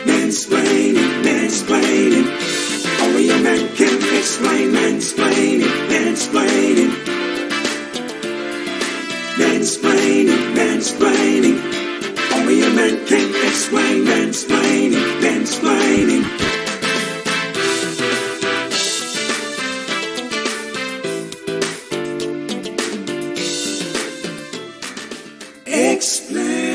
Mansplaining, mansplaining. Only a man can explain. Mansplaining, mansplaining. Mansplaining, mansplaining. Only a man can explain. Mansplaining, mansplaining. explain.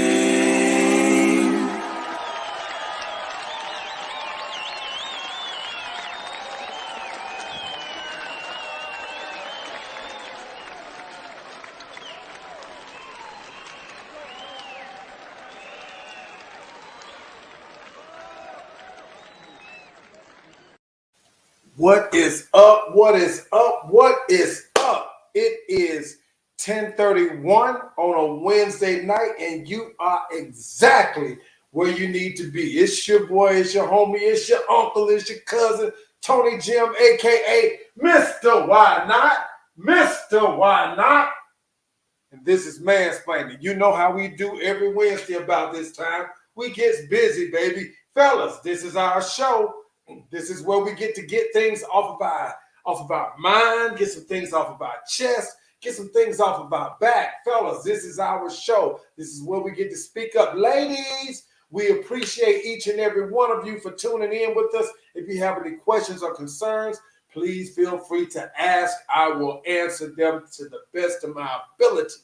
What is up? What is up? What is up? It is 10:31 on a Wednesday night, and you are exactly where you need to be. It's your boy, it's your homie, it's your uncle, it's your cousin, Tonyjem, aka Mr. Why Not? Mr. Why Not? And this is Mansplainin. You know how we do every Wednesday about this time. We get busy, baby. Fellas, this is our show. This is where we get things off of our mind, get some things off of our chest, get some things off of our back. Fellas, this is our show. This is where we get to speak up. Ladies, we appreciate each and every one of you for tuning in with us. If you have any questions or concerns, please feel free to ask. I will answer them to the best of my ability.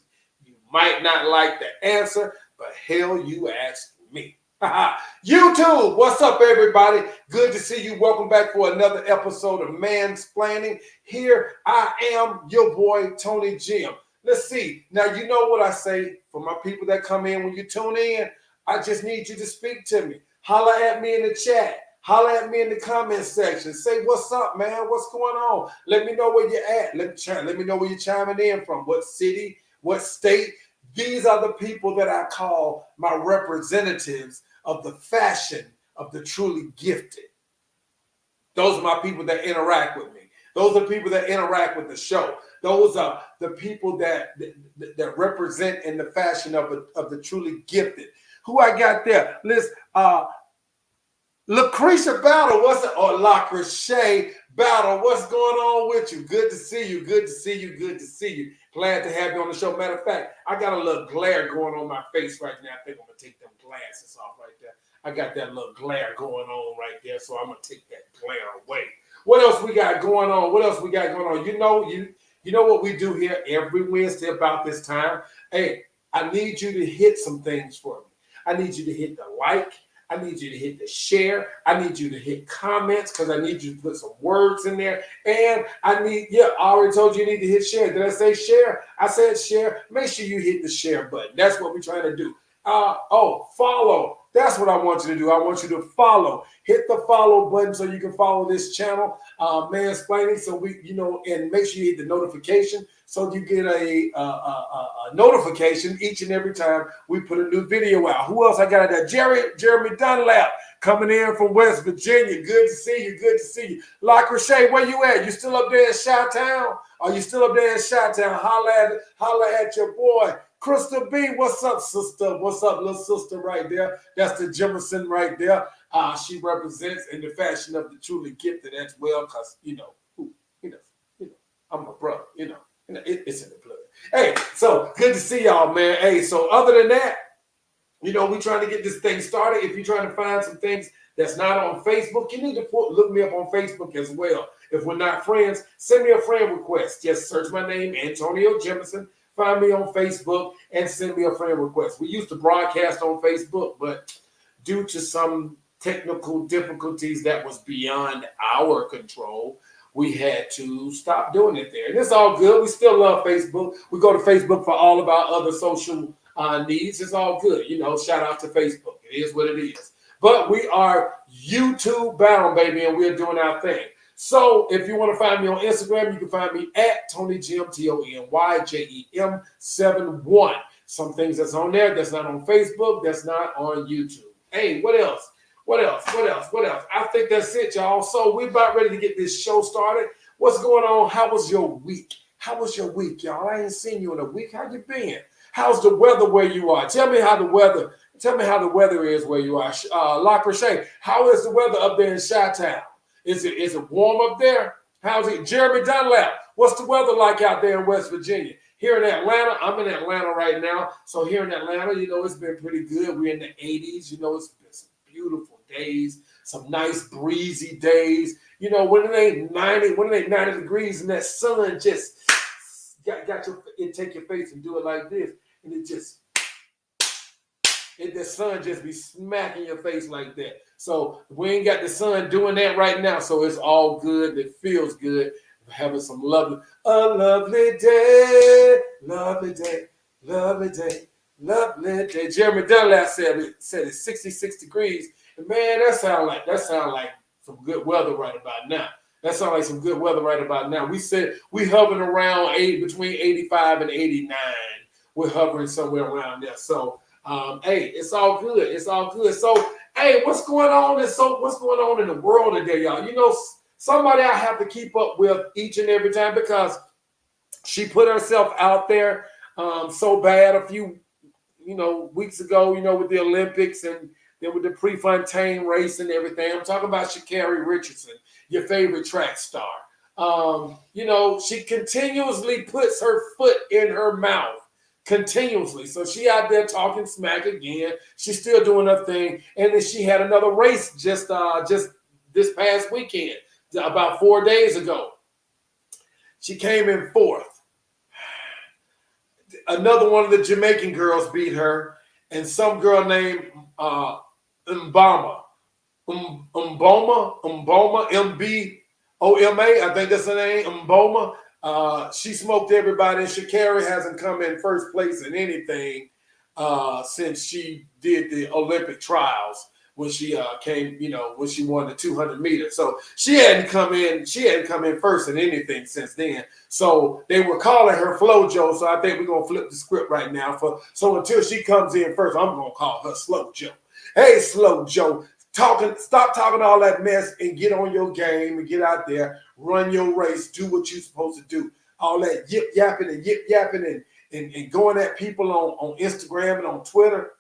You might not like the answer, but hell, you asked me. YouTube, what's up, everybody? Good to see you. Welcome back for another episode of Mansplainin. Here I am, your boy, Tonyjem. Let's see. Now, you know what I say for my people that come in when you tune in. I just need you to speak to me. Holla at me in the chat. Holla at me in the comment section. Say, what's up, man? What's going on? Let me know where you're at. Let me know where you're chiming in from. What city? What state? These are the people that I call my representatives of the fashion of the truly gifted. Those are my people that interact with me. Those are people that interact with the show. Those are the people that represent in the fashion of the truly gifted. Who I got there? Let's Lucretia Battle, Lacroche Battle, what's going on with you? Good to see you. Good to see you. Good to see you. Glad to have you on the show. Matter of fact, I got a little glare going on my face right now. I think I'm gonna take them glasses off right there. I got that little glare going on right there, so I'm gonna take that glare away. What else we got going on? What else we got going on? You know what we do here every Wednesday about this time. Hey, I need you to hit some things for me. I need you to hit the like. I need you to hit the share. I need you to hit comments because I need you to put some words in there. And I already told you you need to hit share. Did I say share? I said share. Make sure you hit the share button. That's what we're trying to do. Follow. That's what I want you to do. I want you to follow. Hit the follow button so you can follow this channel, Mansplainin. So and make sure you hit the notification so you get a notification each and every time we put a new video out. Who else I got there? Jeremy Dunlap coming in from West Virginia. Good to see you. Good to see you. Lacroche, where you at? You still up there in Chi-Town? Are you still up there in Chi-Town? Holla at your boy. Crystal B, what's up, sister? What's up, little sister right there? That's the Jefferson right there. She represents in the fashion of the truly gifted as well, because I'm a brother, it's in the blood. Hey, so good to see y'all, man. Hey, so other than that, we trying to get this thing started. If you're trying to find some things that's not on Facebook, you need to look me up on Facebook as well. If we're not friends, send me a friend request. Just search my name, Antonio Jefferson. Find me on Facebook and send me a friend request. We used to broadcast on Facebook, but due to some technical difficulties that was beyond our control, we had to stop doing it there. And it's all good. We still love Facebook. We go to Facebook for all of our other social needs. It's all good. Shout out to Facebook. It is what it is. But we are YouTube bound, baby, and we're doing our thing. So if you want to find me on Instagram, you can find me at Tonyjem, TonyJEM71. Some things that's on there that's not on Facebook, that's not on YouTube. Hey, what else? I think that's it, y'all. So we're about ready to get this show started. What's going on? How was your week? Y'all? I ain't seen you in a week. How you been? How's the weather where you are? Tell me how the weather is where you are. Lacroche, how is the weather up there in Chi-Town? Is it warm up there? How's it? Jeremy Dunlap, what's the weather like out there in West Virginia? Here in Atlanta, I'm in Atlanta right now. So here in Atlanta, it's been pretty good. We're in the 80s. It's been some beautiful days, some nice breezy days. When it ain't 90 degrees and that sun just got take your face and do it like this, and it just the sun just be smacking your face like that. So we ain't got the sun doing that right now. So it's all good. It feels good. Having some lovely, a lovely day, lovely day, lovely day, lovely day. Jeremy Dunlap said it's 66 degrees. And man, that sound like some good weather right about now. That sounds like some good weather right about now. We said we hovering around between 85 and 89. We're hovering somewhere around there. So hey, it's all good. It's all good. So hey, what's going on? What's going on in the world today, y'all? You know, somebody I have to keep up with each and every time because she put herself out there so bad a few, weeks ago, with the Olympics and then with the Prefontaine race and everything. I'm talking about Sha'Carri Richardson, your favorite track star. She continuously puts her foot in her mouth. Continuously. So she out there talking smack again. She's still doing her thing. And then she had another race just this past weekend, about 4 days ago. She came in fourth. Another one of the Jamaican girls beat her, and some girl named Mboma, M-B-O-M-A, I think that's her name, Mboma. She smoked everybody, and Sha'Carri hasn't come in first place in anything since she did the Olympic trials when she when she won the 200 meters. So she hadn't come in first in anything since then. So they were calling her FloJo. So I think we're gonna flip the script right now. So until she comes in first, I'm gonna call her Slow Joe. Hey, Slow Joe. Stop talking all that mess and get on your game and get out there, run your race, do what you're supposed to do. All that yip yapping and going at people on Instagram and on Twitter.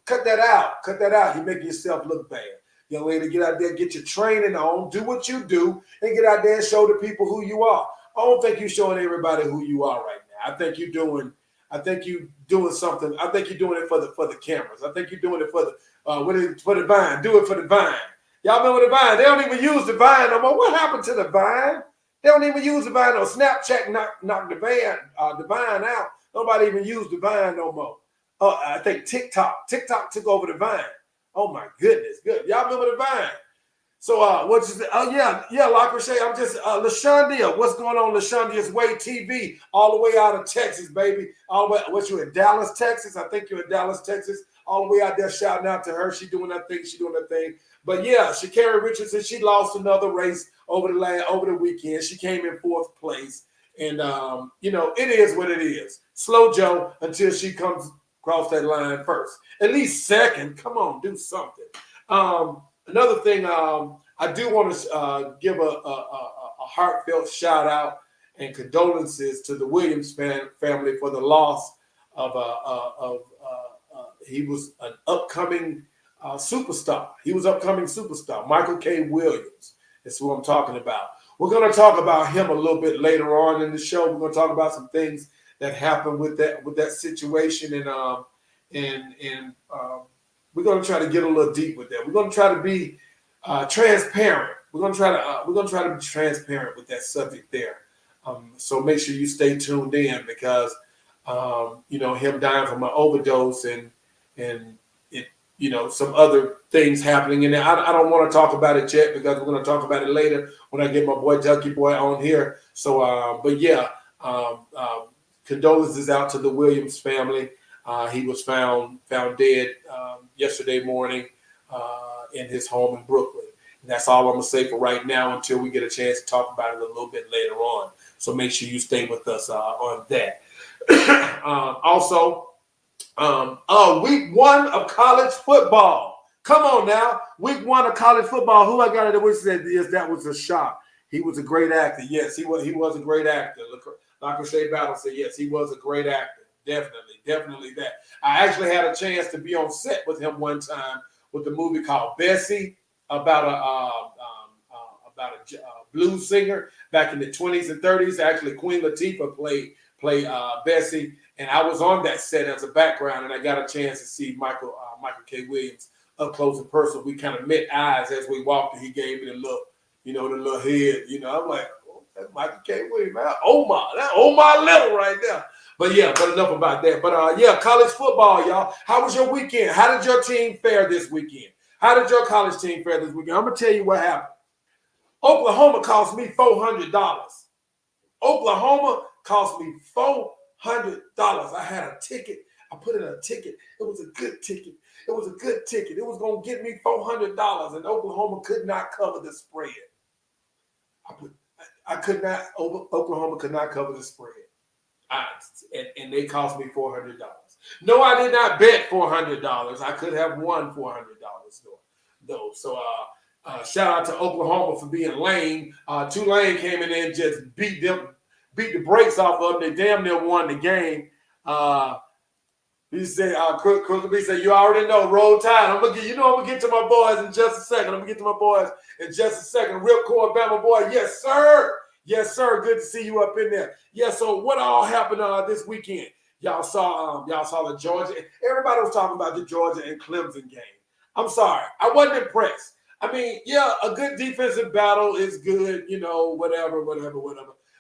Cut that out. Cut that out. You're making yourself look bad. Young lady, get out there, get your training on, do what you do, and get out there and show the people who you are. I don't think you're showing everybody who you are right now. I think you're doing something. I think you're doing it for the cameras. I think you're doing it for the Vine. Do it for the Vine. Y'all remember the Vine? They don't even use the Vine no more. What happened to the Vine? They don't even use the Vine no. Snapchat knocked the Vine out. Nobody even use the Vine no more. I think TikTok took over the Vine. Oh my goodness, good. Y'all remember the Vine? So what's this? Oh yeah, LaCroche. I'm just LaShondia. What's going on, LaShondia's Way TV, all the way out of Texas, baby. All the way. What, you in Dallas, Texas? I think you're in Dallas, Texas. All the way out there shouting out to her. She doing her thing. But yeah, Sha'Carri Richardson. She lost another race over the weekend. She came in fourth place, and it is what it is. Slow Joe until she comes across that line first. At least second. Come on, do something. Another thing, I do want to give a heartfelt shout out and condolences to the Williams family for the loss of he was an upcoming superstar. He was upcoming superstar, Michael K. Williams. That's who I'm talking about. We're going to talk about him a little bit later on in the show. We're going to talk about some things that happened with that situation, and we're going to try to get a little deep with that. We're going to try to be transparent. We're going to try to be transparent with that subject there. So make sure you stay tuned in because him dying from an overdose and it some other things happening in there. I don't want to talk about it yet because we're going to talk about it later when I get my boy Duckie boy on here. So but yeah, condolences out to the Williams family. He was found dead yesterday morning in his home in Brooklyn. And that's all I'm going to say for right now until we get a chance to talk about it a little bit later on. So make sure you stay with us on that. Also, week 1 of college football. Come on now. Week 1 of college football. Who I got it? Which said yes, that was a shock. He was a great actor. Yes, he was a great actor. LaCroche Battle said yes, he was a great actor. Definitely that. I actually had a chance to be on set with him one time with the movie called Bessie about a blues singer back in the 20s and 30s. Actually, Queen Latifah played Bessie, and I was on that set as a background, and I got a chance to see Michael K. Williams up close and personal. We kind of met eyes as we walked, and he gave me the look, the little head. I'm like, oh, that's Michael K. Williams. That Omar Little right there. But enough about that. But college football, y'all. How was your weekend? How did your team fare this weekend? How did your college team fare this weekend? I'm gonna tell you what happened. Oklahoma cost me $400. Oklahoma cost me $400. I had a ticket. I put in a ticket. It was a good ticket. It was a good ticket. It was going to get me $400, and Oklahoma could not cover the spread. Oklahoma could not cover the spread. And they cost me $400. No, I did not bet $400. I could have won $400 though. So shout out to Oklahoma for being lame. Tulane came in and just beat the brakes off of them. They damn near won the game. He said, Crooker said, you already know, roll tide. I'm gonna get to my boys in just a second. Real core Bama boy. Yes, sir. Yes, sir. Good to see you up in there. Yeah, so what all happened this weekend? Y'all saw the Georgia. Everybody was talking about the Georgia and Clemson game. I'm sorry. I wasn't impressed. I mean, yeah, a good defensive battle is good, whatever.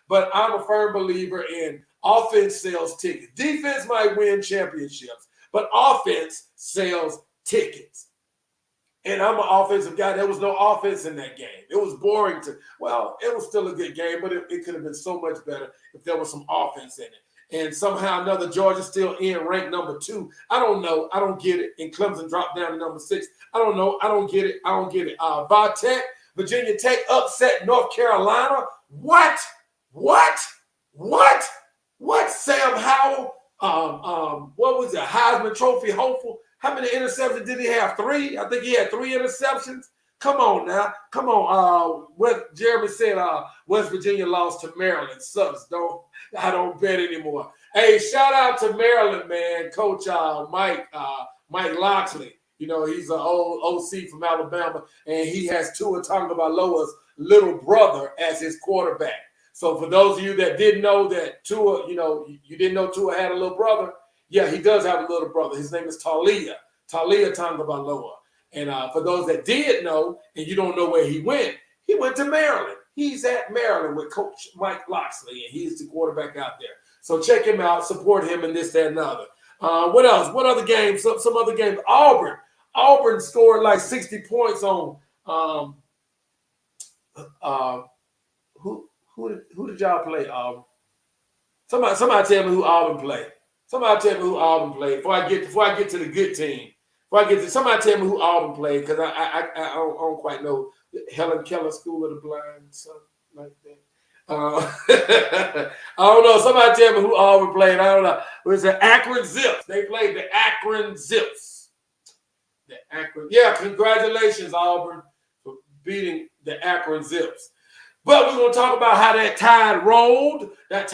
But I'm a firm believer in offense sells tickets. Defense might win championships, but offense sells tickets. And I'm an offensive guy. There was no offense in that game. It was boring it was still a good game, but it could have been so much better if there was some offense in it. And somehow another Georgia's still in ranked number 2. I don't know. I don't get it. And Clemson dropped down to number 6. I don't know. I don't get it. Virginia Tech upset North Carolina. What? Sam Howell, what was it? Heisman Trophy hopeful. How many interceptions did he have? 3? I think he had 3 interceptions. Come on now. Come on. What Jeremy said, West Virginia lost to Maryland. Sucks. I don't bet anymore. Hey, shout out to Maryland, man. Coach Mike Locksley. He's an old OC from Alabama, and he has Tua Tagovailoa's little brother as his quarterback. So for those of you that didn't know that Tua, you didn't know Tua had a little brother. Yeah, he does have a little brother. His name is Taulia Tagovailoa. And for those that did know, and you don't know where he went to Maryland. He's at Maryland with Coach Mike Locksley, and he's the quarterback out there. So check him out, support him in this, that, and other. What else? What other games? Some other games. Auburn scored like 60 points on who did y'all play? Somebody tell me who Auburn played. Before I get to the good team. Somebody tell me who Auburn played, because I don't quite know. Helen Keller School of the Blind, something like that. I don't know. Somebody tell me who Auburn played. I don't know. It was the Akron Zips. They played the Akron Zips. Congratulations, Auburn, for beating the Akron Zips. But we're going to talk about how that tide rolled. My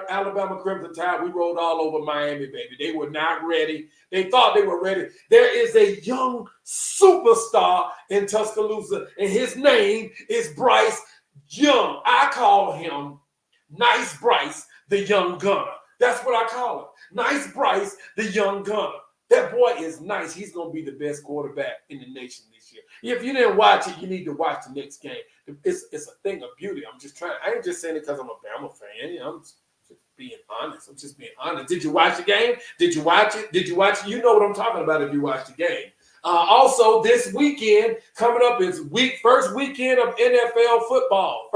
Alabama Crimson Tide, we rolled all over Miami, baby. They were not ready. They thought they were ready. There is a young superstar in Tuscaloosa, and his name is Bryce Young. I call him Nice Bryce, the young gunner. That's what I call him. Nice Bryce, the young gunner. That boy is nice. He's going to be the best quarterback in the nation this year. If you didn't watch it, you need to watch the next game. It's a thing of beauty. I ain't just saying it because I'm a Bama fan. I'm just being honest. Did you watch the game? Did you watch it? You know what I'm talking about if you watch the game. Also, this weekend coming up is first weekend of NFL football.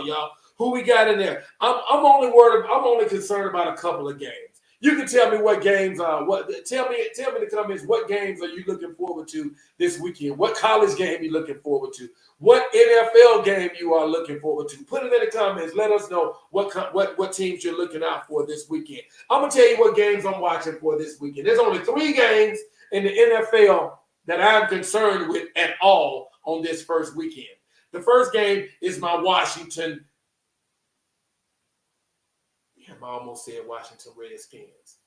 Y'all. Who we got in there? I'm only concerned about a couple of games. You can tell me what games are. Tell me in the comments, what games are you looking forward to this weekend? What college game you looking forward to? What NFL game you are looking forward to? Put it in the comments. Let us know what teams you're looking out for this weekend. I'm gonna tell you what games I'm watching for this weekend. There's only 3 games in the NFL that I'm concerned with at all on this first weekend. The first game is my Washington. I almost said Washington Redskins.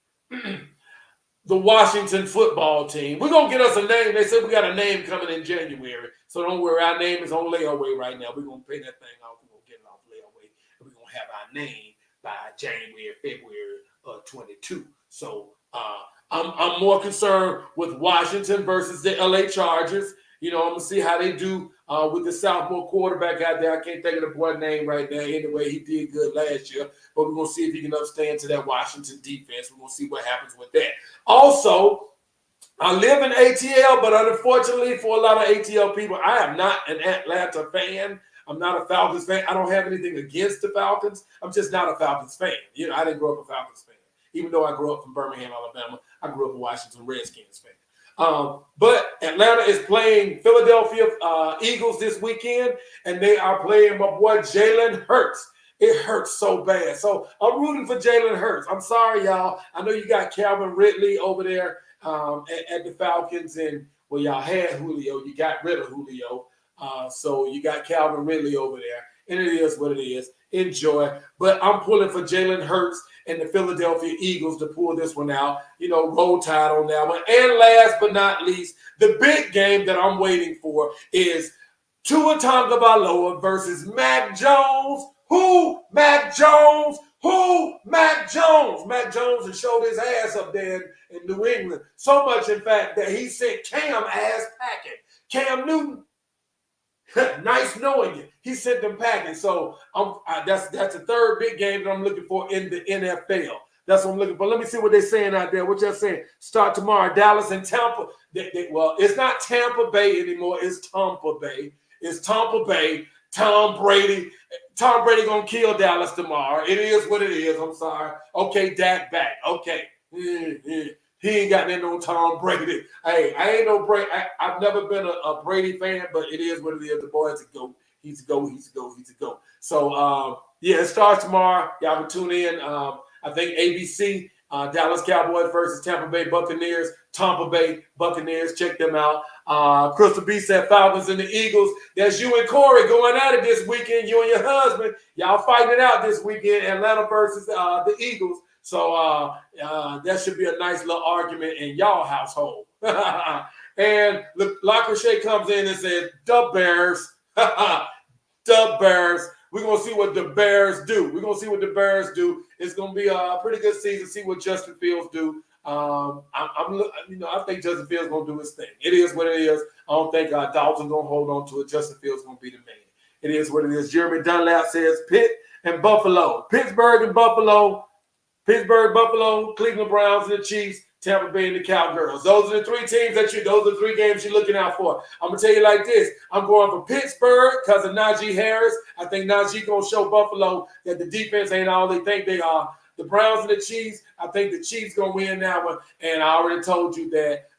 The Washington football team. We're going to get us a name. They said we got a name coming in January. So don't worry. Our name is on layaway right now. We're going to pay that thing off. We're going to get it off layaway. And we're going to have our name by February 22. So I'm more concerned with Washington versus the LA Chargers. I'm going to see how they do with the sophomore quarterback out there. I can't think of the boy's name right now. Anyway, he did good last year, but we're going to see if he can upstand to that Washington defense. We're going to see what happens with that. Also, I live in ATL, but unfortunately for a lot of ATL people, I am not an Atlanta fan. I'm not a Falcons fan. I don't have anything against the Falcons. I'm just not a Falcons fan. You know, I didn't grow up a Falcons fan. Even though I grew up from Birmingham, Alabama, I grew up a Washington Redskins fan. But Atlanta is playing Philadelphia Eagles this weekend, and they are playing my boy Jalen Hurts. It hurts so bad. So I'm rooting for Jalen Hurts. I'm sorry, y'all. I know you got Calvin Ridley over there at the Falcons, and well, y'all had Julio. You got rid of Julio. So you got Calvin Ridley over there. And it is what it is. Enjoy. But I'm pulling for Jalen Hurts and the Philadelphia Eagles to pull this one out. You know, roll tide on that one. And last but not least, the big game that I'm waiting for is Tua Tagovailoa versus Mac Jones. Who? Mac Jones. Who? Mac Jones. Mac Jones has showed his ass up there in New England. So much, in fact, that he sent Cam ass packing. Cam Newton, nice knowing you. He sent them packing. So that's the third big game that I'm looking for in the NFL. That's what I'm looking for. Let me see what they're saying out there. What y'all saying? Start tomorrow. Dallas and Tampa. Well, it's not Tampa Bay anymore. It's Tampa Bay. It's Tampa Bay. Tom Brady gonna kill Dallas tomorrow. It is what it is. I'm sorry. Okay, Dak back. Okay. He ain't got that no Tom Brady. Hey, I ain't no Brady. I've never been a Brady fan, but it is what it is. The boy is a GOAT. He's a GOAT. He's a GOAT. He's a GOAT. So, yeah, it starts tomorrow. Y'all can tune in. I think ABC, Dallas Cowboys versus Tampa Bay Buccaneers. Tampa Bay Buccaneers. Check them out. Crystal B said Falcons and the Eagles. That's you and Corey going at it this weekend. You and your husband. Y'all fighting it out this weekend. Atlanta versus the Eagles. So that should be a nice little argument in y'all household. And look, Lacroche comes in and says, the Bears. The Bears. We're going to see what the Bears do. We're going to see what the Bears do. It's going to be a pretty good season. See what Justin Fields do. I think Justin Fields going to do his thing. It is what it is. I don't think Dalton's going to hold on to it. Justin Fields going to be the man. It is what it is. Jeremy Dunlap says Pitt and Buffalo. Pittsburgh and Buffalo. Pittsburgh, Buffalo, Cleveland Browns, and the Chiefs, Tampa Bay, and the Cowgirls. Those are the three teams those are the three games you're looking out for. I'm going to tell you like this. I'm going for Pittsburgh because of Najee Harris. I think Najee going to show Buffalo that the defense ain't all they think they are. The Browns and the Chiefs, I think the Chiefs going to win that one. And I already told you that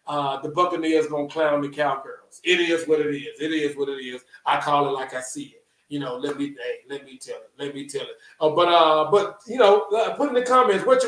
the Buccaneers going to clown the Cowgirls. It is what it is. It is what it is. I call it like I see it. You know, let me tell it. But you know, put in the comments what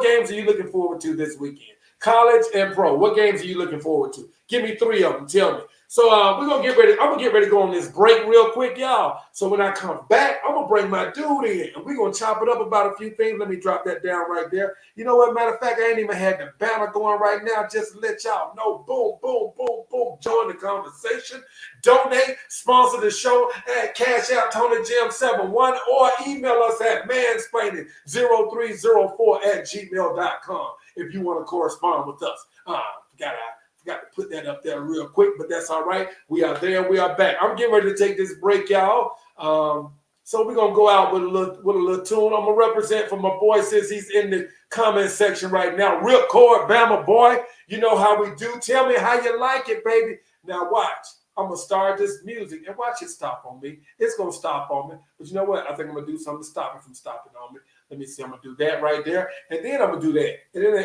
games are you looking forward to this weekend? College and pro. What games are you looking forward to? Give me three of them. Tell me. So we're gonna get ready. I'm gonna get ready to go on this break real quick, y'all. So when I come back, I'm gonna bring my dude in and we're gonna chop it up about a few things. Let me drop that down right there. You know what? Matter of fact, I ain't even had the banner going right now. Just to let y'all know. Boom, boom, boom, boom. Join the conversation. Donate, sponsor the show at Cash Out Tonyjem71 or email us at mansplainin0304@gmail.com if you want to correspond with us. Got to put that up there real quick, but that's all right. We are there. We are back. I'm getting ready to take this break, y'all. So we're going to go out with a little tune. I'm going to represent for my boy since he's in the comment section right now. Real Core, Bama boy. You know how we do. Tell me how you like it, baby. Now watch. I'm going to start this music and watch it stop on me. It's going to stop on me. But you know what? I think I'm going to do something to stop it from stopping on me. Let me see. I'm going to do that right there. And then I'm going to do that.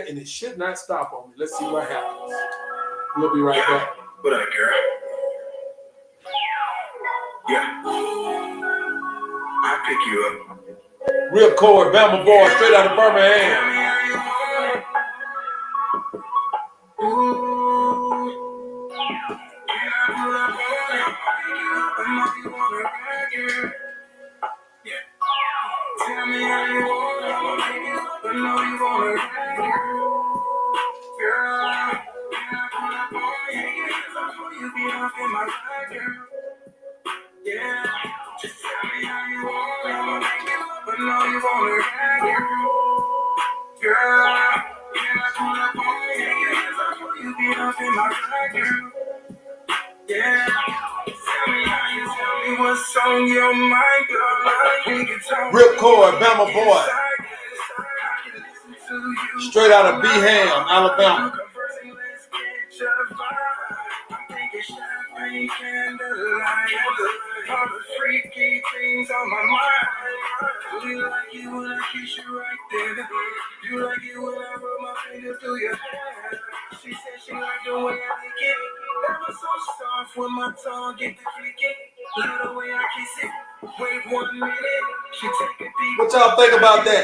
And it should not stop on me. Let's see what happens. We'll be right back. What up, girl? Yeah. I'll pick you up. Real Core, Bama boy, straight out of Birmingham. Tell me how you want, I know you want it. Girl, you be up in my bag, girl. Yeah, just tell me how you want, I know you want it. Girl, can I pull up on you be up in my bag, girl. Yeah, tell me on your mind, girl. Ripcord, Bama boy. Straight out of B-Ham, Alabama. I'm thinking champagne, candlelight, all the freaky things on my mind. Do you like it when I kiss you right there? Do you like it when I rub my fingers through your hair? She said she liked the way I lick it. Ever so soft when my tongue get to flicking. Love the way I kiss it. Wait 1 minute. She take a deep. What y'all think about that?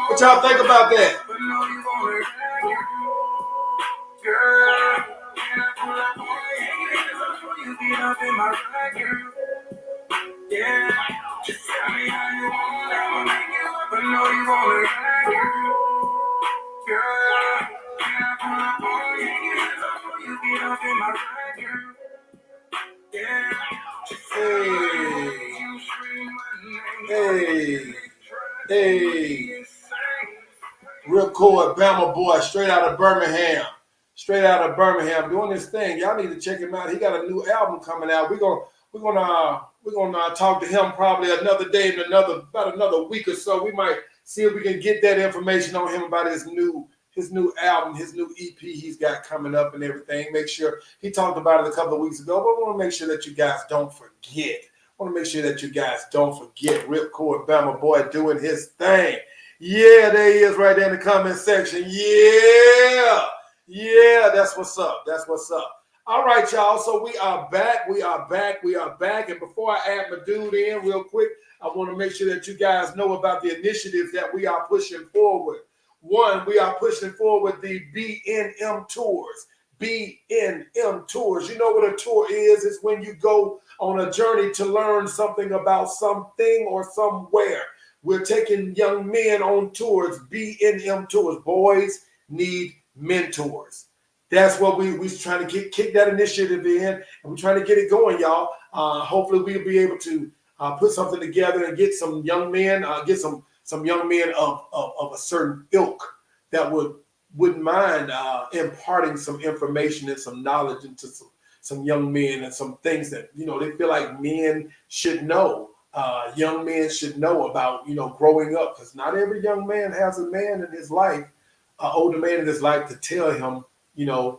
What y'all think about that? Girl, can I pull up on you? Get up in my ride, girl. Yeah, just tell me how you want. I'ma make it up. I know you wanna ride, girl. Girl, can I pull up on you? Get up in my ride, girl. Yeah, just tell me how you scream my name. Hey. Ripcord, Bama boy, straight out of Birmingham. Straight out of Birmingham, doing this thing. Y'all need to check him out. He got a new album coming out. We're gonna talk to him probably another day in about another week or so. We might see if we can get that information on him about his new album, his new EP he's got coming up and everything. Make sure he talked about it a couple of weeks ago, but I want to make sure that you guys don't forget. Ripcord, Bama boy, doing his thing. Yeah, there he is right there in the comment section. Yeah, that's what's up. All right, y'all. So we are back. And before I add my dude in real quick, I want to make sure that you guys know about the initiatives that we are pushing forward. One, we are pushing forward the BNM tours. BNM tours. You know what a tour is? It's when you go on a journey to learn something about something or somewhere. We're taking young men on tours, BNM tours. Boys need mentors. That's what we're trying to kick that initiative in, and we're trying to get it going, y'all. Hopefully we'll be able to put something together and get some young men, some young men of a certain ilk that wouldn't mind imparting some information and some knowledge into some young men and some things that, they feel like men should know. Young men should know about, growing up, because not every young man has a man in his life, an older man in his life to tell him, the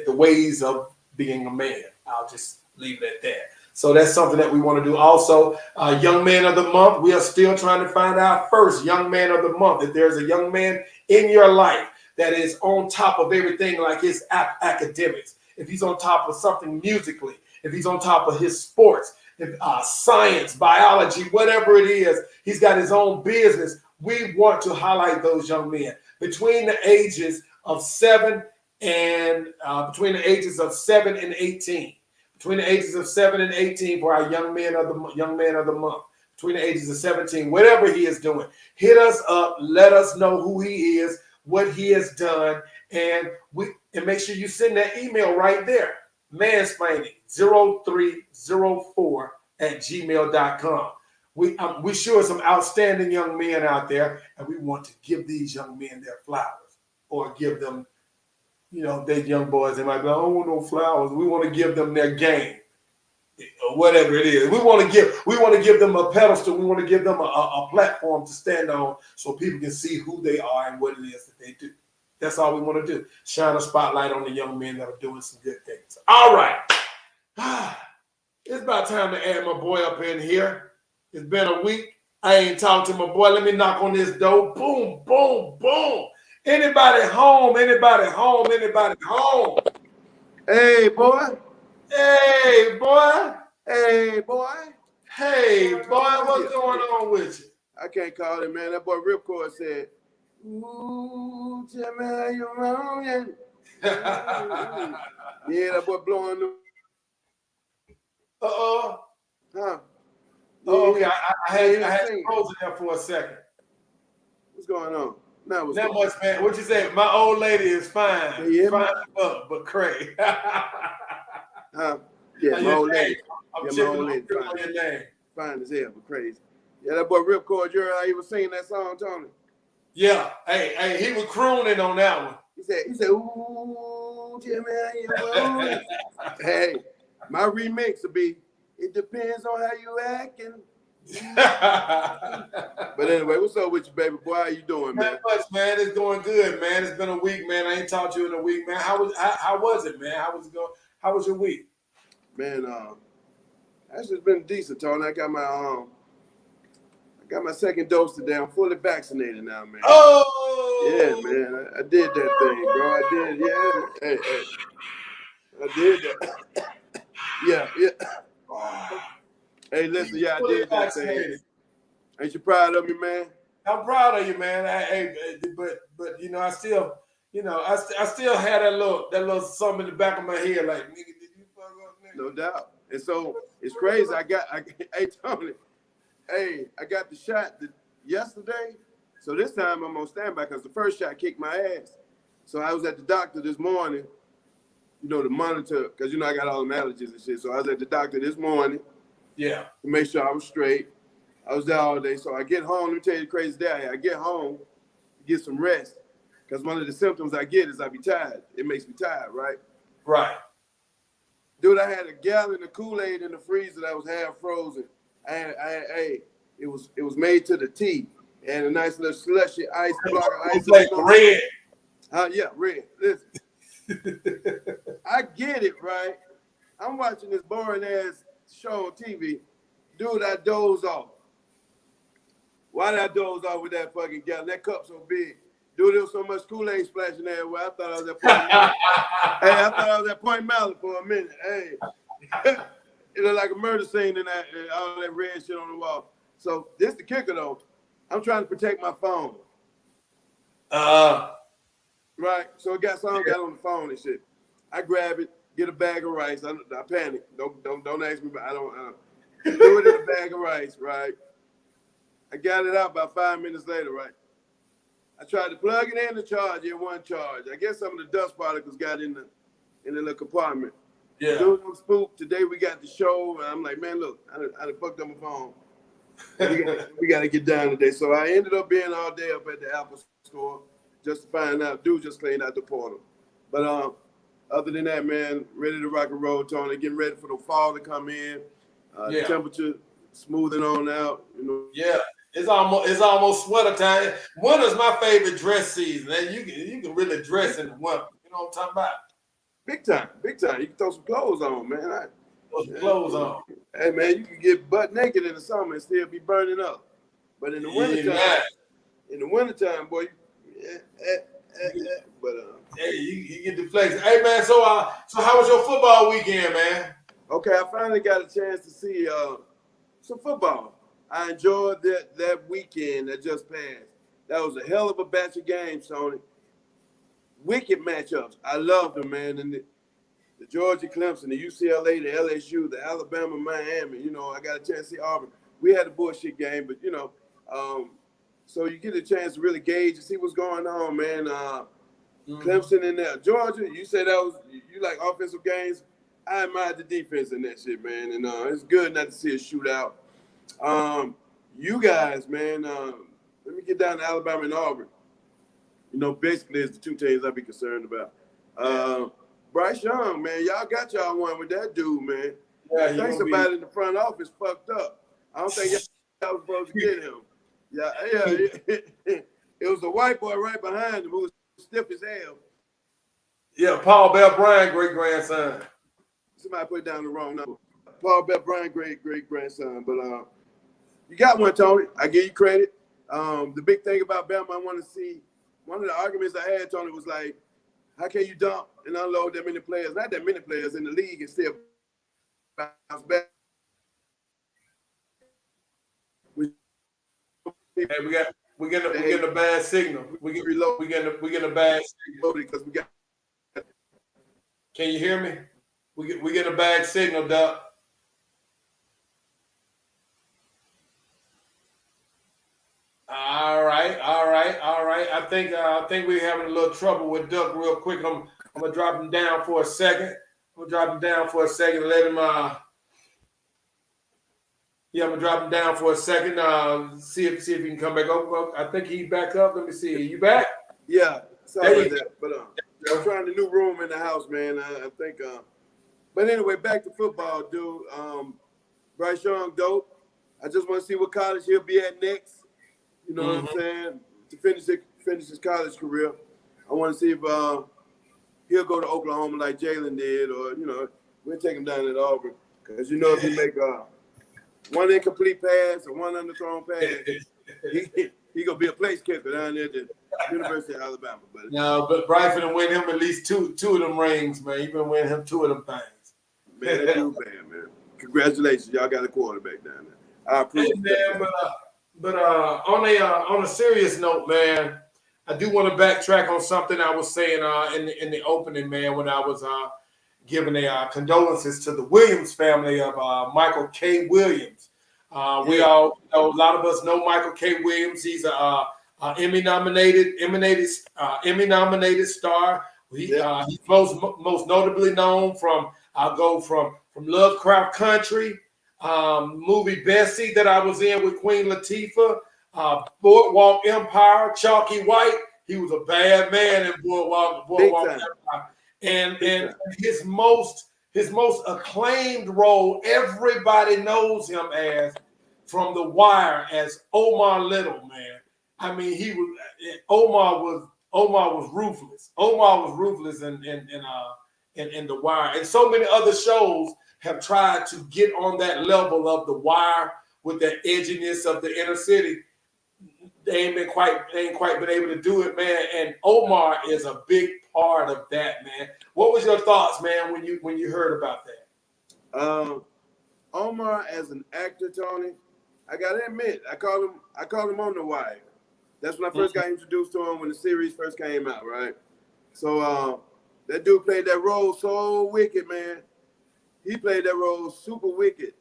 ways of being a man. I'll just leave it at that. So that's something that we want to do. Also, Young Man of the Month. We are still trying to find our first Young Man of the Month. If there's a young man in your life that is on top of everything, like his academics, if he's on top of something musically, if he's on top of his sports, science, biology, whatever it is, he's got his own business. We want to highlight those young men between the ages of 7 and 18. Between the ages of 7 and 18 for our young man of the month. Between the ages of 17, whatever he is doing, hit us up. Let us know who he is, what he has done, and make sure you send that email right there. Mansplainin0304@gmail.com. We sure some outstanding young men out there, and we want to give these young men their flowers, or give them, they young boys, they might be like, I don't want no flowers. We want to give them their game, or whatever it is. We want to give them a pedestal. We want to give them a platform to stand on, so people can see who they are and what it is that they do. That's all we want to do. Shine a spotlight on the young men that are doing some good things. All right. It's about time to add my boy up in here. It's been a week. I ain't talked to my boy. Let me knock on this door. Boom, boom, boom. Anybody home? Anybody home? Anybody home? Hey, boy. Hey, boy. Hey, boy. Hey, boy. What's going on with you? I can't call it, man. That boy Ripcord said, ooh, tell me how you wrong. Yeah, that boy blowing the... Uh-oh. Huh? Yeah, okay, I had to close it there for a second. What's going on? Not much, man. What you say? My old lady is fine. Fine but cray. Huh? Yeah, my old lady. My old lady fine as hell, but crazy. Yeah, that boy Ripcord, you heard how he was singing that song, Tony? Yeah. Hey, he was crooning on that one. He said, ooh, tell me how you want. Hey, My remix will be, it depends on how you acting. But anyway, what's up with you, baby boy? How you doing, man? Not much, man. It's going good, man. It's been a week, man. I ain't talked to you in a week, man. How was it, man? How was it going? How was your week? Man, actually, it's been decent, Tony. I got my second dose today. I'm fully vaccinated now, man. Oh, yeah, man. I did that thing, bro. I did, yeah. Hey. I did that. yeah. Hey, listen, yeah, I did that thing. Ain't you proud of me, man? I'm proud of you, man. But you know, I still had that little something in the back of my head, like, nigga, did you fuck up, nigga? No doubt. And so it's crazy. Hey Tony, I got the shot yesterday. So this time I'm on standby because the first shot kicked my ass. So I was at the doctor this morning, to monitor, because I got all the allergies and shit. So I was at the doctor this morning. Yeah. To make sure I was straight. I was there all day. So I get home. Let me tell you the crazy day. I get home, get some rest. Because one of the symptoms I get is I be tired. It makes me tired, right? Right. Dude, I had a gallon of Kool-Aid in the freezer that was half frozen. It was made to the T. And a nice little slushy ice block of ice. Like red. Yeah, red. Listen. I get it, right? I'm watching this boring ass show on TV. Dude, I doze off. Why did I doze off with that fucking gallon? That cup so big. Dude, there was so much Kool-Aid splashing everywhere. I thought I was at Point Mallet. I thought I was at Point Mallet for a minute. Hey. It looked like a murder scene and all that red shit on the wall. So this the kicker though. I'm trying to protect my phone. Right. So I got something got on the phone and shit. I grab it, get a bag of rice. I panic. Don't ask me. I don't. Do it in a bag of rice, right? I got it out about 5 minutes later, right? I tried to plug it in the charge. It wasn't charged. I guess some of the dust particles got in the little compartment. Yeah. Dude, I'm spooked. Today we got the show, and I'm like, man, look, I done fucked up my phone. We got to get down today. So I ended up being all day up at the Apple store just to find out. Dude just cleaned out the portal. But other than that, man, ready to rock and roll, Tony. Getting ready for the fall to come in. The temperature smoothing on out. Yeah. It's almost sweater time. Winter's my favorite dress season. And you can really dress in the winter. You know what I'm talking about? Big time. You can throw some clothes on, man. Throw some clothes on. Hey, man, you can get butt naked in the summer and still be burning up. But in the wintertime, boy, hey, you get the flex. Hey, man, so how was your football weekend, man? Okay, I finally got a chance to see some football. I enjoyed that weekend that just passed. That was a hell of a batch of games, Tony. Wicked matchups. I loved them, man. And the Georgia Clemson, the UCLA, the LSU, the Alabama, Miami. I got a chance to see Auburn. We had a bullshit game, but so you get a chance to really gauge and see what's going on, man. Clemson in there, Georgia. You said that was you like offensive games. I admired the defense in that shit, man. And it's good not to see a shootout. You guys, man. Let me get down to Alabama and Auburn. Basically, it's the two teams I'd be concerned about. Bryce Young, man, y'all got y'all one with that dude, man. Yeah, I think somebody in the front office fucked up. I don't think y'all was supposed to get him. Yeah. It was a white boy right behind him who was stiff as hell. Yeah, Paul Bell Bryant, great grandson. Somebody put down the wrong number. Paul Bell Bryant, great grandson. But you got one, Tony. I give you credit. The big thing about Bama, I want to see. One of the arguments I had, Tony, was like, how can you dump and unload that many players? Not that many players in the league and still bounce back. Hey, we getting a bad signal. We getting a bad signal because we got. Can you hear me? We get a bad signal, Duck. All right. I think we're having a little trouble with Duck real quick. I'm gonna drop him down for a second. And let him I'm gonna drop him down for a second. See if he can come back up. I think he's back up. Let me see. Are you back? Yeah, sorry about that. But I'm trying the new room in the house, man. I think But anyway, back to football, dude. Bryce Young, dope. I just want to see what college he'll be at next. You know what I'm saying? To finish his college career. I want to see if he'll go to Oklahoma like Jalen did, or we'll take him down at Auburn. Because if he make one incomplete pass or one underthrown pass, he gonna be a place kicker down there at the University of Alabama. But no, but Bryce finna win him at least two of them rings, man. He been winning him 2 of them things. Man, that dude bad, man. Congratulations, y'all got a quarterback down there. I appreciate that. But on a serious note, man, I do want to backtrack on something I was saying in the opening, man, when I was giving condolences to the Williams family of Michael K. Williams. We all know, a lot of us know Michael K. Williams. He's a Emmy nominated star. He's most notably known from Lovecraft Country, movie Bessie that I was in with Queen Latifah, Boardwalk Empire, Chalky White. He was a bad man in Boardwalk Empire. And his most acclaimed role, everybody knows him as from The Wire as Omar Little, man. I mean, Omar was ruthless. Omar was ruthless in The Wire, and so many other shows have tried to get on that level of The Wire with that edginess of the inner city. They ain't quite been able to do it, man. And Omar is a big part of that, man. What was your thoughts, man, when you heard about that? Omar as an actor, Tony, I gotta admit, I called him on The Wire. That's when I first got introduced to him when the series first came out, right? So that dude played that role so wicked, man. He played that role super wicked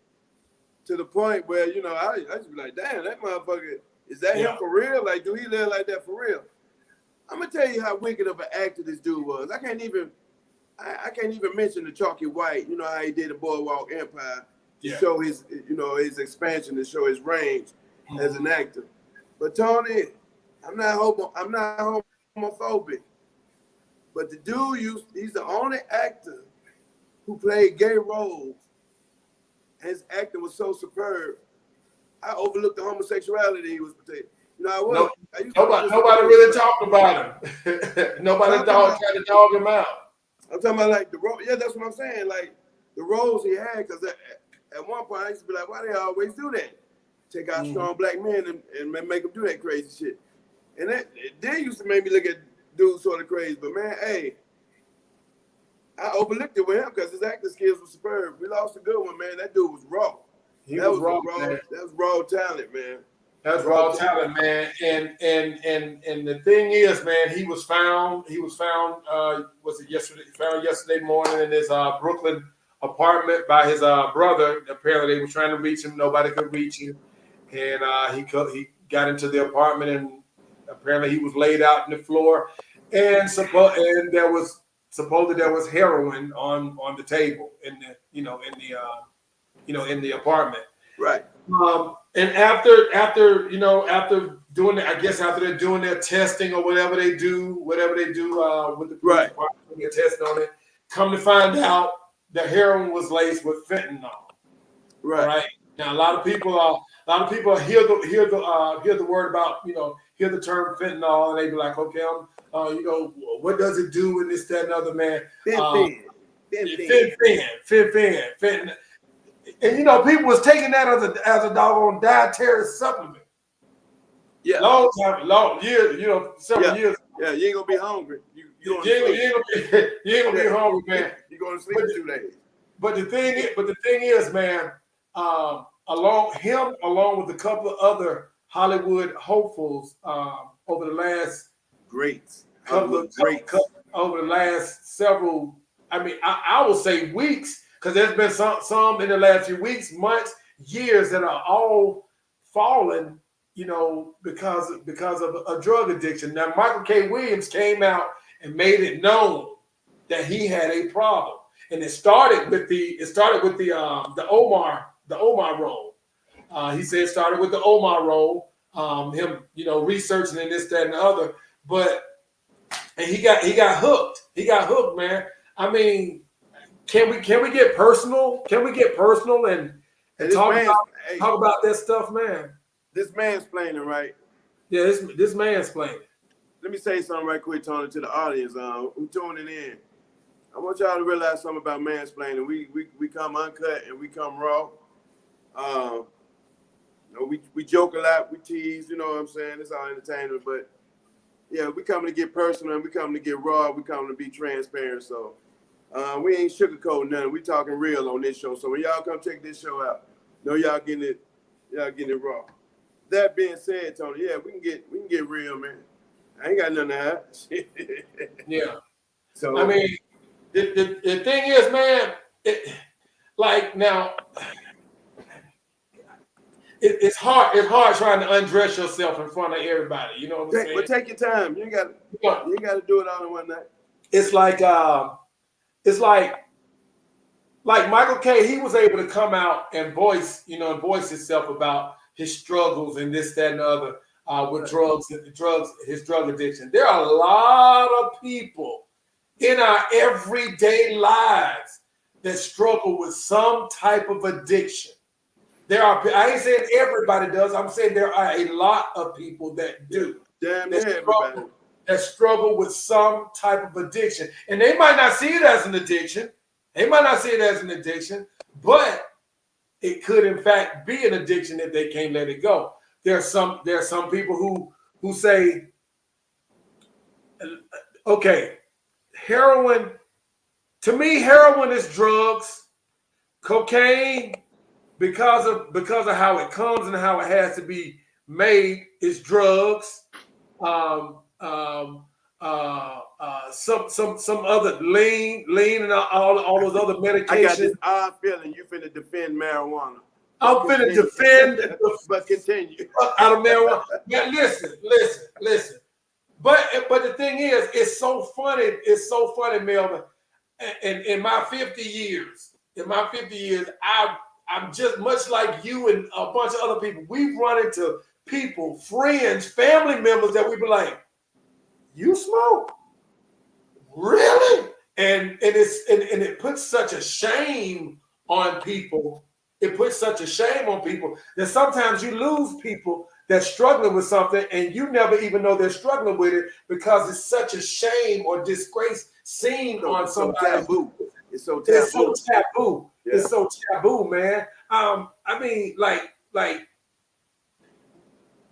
to the point where, I just be like, damn, that motherfucker, is that him for real? Like, do he live like that for real? I'm gonna tell you how wicked of an actor this dude was. I can't even mention the Chalky White. You know how he did the Boardwalk Empire to show his expansion, to show his range as an actor. But Tony, I'm not homophobic. But the dude he's the only actor who played gay roles. His acting was so superb. I overlooked the homosexuality he was portraying. Nobody really talked about him. Nobody tried to dog him out. I'm talking about like the role. Yeah, that's what I'm saying. Like the roles he had, because at one point I used to be like, why do they always do that? Take out strong black men and make them do that crazy shit. And that used to make me look at dudes sort of crazy. But man, hey, I overlooked it with him because his acting skills were superb. We lost a good one, man. That dude was raw. That was raw talent, man. That's raw talent, man. And the thing is, man, he was found. Was it yesterday? Found yesterday morning in his Brooklyn apartment by his brother. Apparently, they were trying to reach him. Nobody could reach him, and he got into the apartment, and apparently he was laid out on the floor, and there was heroin on the table in the apartment. Right. And after doing it, I guess after they're doing their testing or whatever they do with the police department, their test on it, come to find out the heroin was laced with fentanyl. Right. Now a lot of people hear the word about hear the term fentanyl and they be like, okay, what does it do in this, that, and other, man? Fentanyl. And people was taking that as a doggone dietary supplement. Yeah. Long years, several years. Yeah, you ain't gonna be hungry. You ain't gonna be hungry, man. You're gonna sleep in 2 days. But the thing is, man, along with a couple of other Hollywood hopefuls over the last over the last several, I would say weeks. Because there's been some in the last few weeks, months, years that are all fallen, because of a drug addiction. Now, Michael K. Williams came out and made it known that he had a problem, and it started with the Omar role. He said it started with the Omar role, him researching and this, that, and the other. And he got hooked. He got hooked, man. I mean, can we get personal? Can we get personal and talk about that stuff, man? This mansplaining, right? Yeah, this mansplaining. Let me say something right quick, Tony, to the audience who tuning in. I want y'all to realize something about mansplaining. We come uncut and we come raw. We joke a lot, we tease, you know what I'm saying? It's all entertainment, but yeah, we coming to get personal and we coming to get raw. We coming to be transparent. So we ain't sugarcoating nothing. We talking real on this show. So when y'all come check this show out, know y'all getting it raw. That being said, Tony, yeah, we can get real, man. I ain't got nothing to hide. Yeah. So I mean, the thing is, man, now it's hard trying to undress yourself in front of everybody. You know what I'm saying? But take your time. You ain't got to do it all in one night. It's like Michael K. He was able to come out and voice himself about his struggles and this, that, and the other with his drug addiction. There are a lot of people in our everyday lives that struggle with some type of addiction. I ain't saying everybody does. I'm saying there are a lot of people that do. Damn near everybody. That struggle with some type of addiction. And they might not see it as an addiction. But it could in fact be an addiction if they can't let it go. There are some people who say, okay, heroin, to me, heroin is drugs. Cocaine, because of how it comes and how it has to be made, is drugs. Some other lean and all those other medications. I got this odd feeling you finna defend marijuana. I'm finna defend, but continue out of marijuana. Yeah, listen. But the thing is, it's so funny. It's so funny, Melvin. In my 50 years, I'm just much like you and a bunch of other people. We've run into people, friends, family members that we be like, "You smoke? Really?" And it puts such a shame on people. It puts such a shame on people that sometimes you lose people that's struggling with something and you never even know they're struggling with it because it's such a shame or disgrace seen on somebody. It's so taboo. Yeah. It's so taboo, man. I mean, like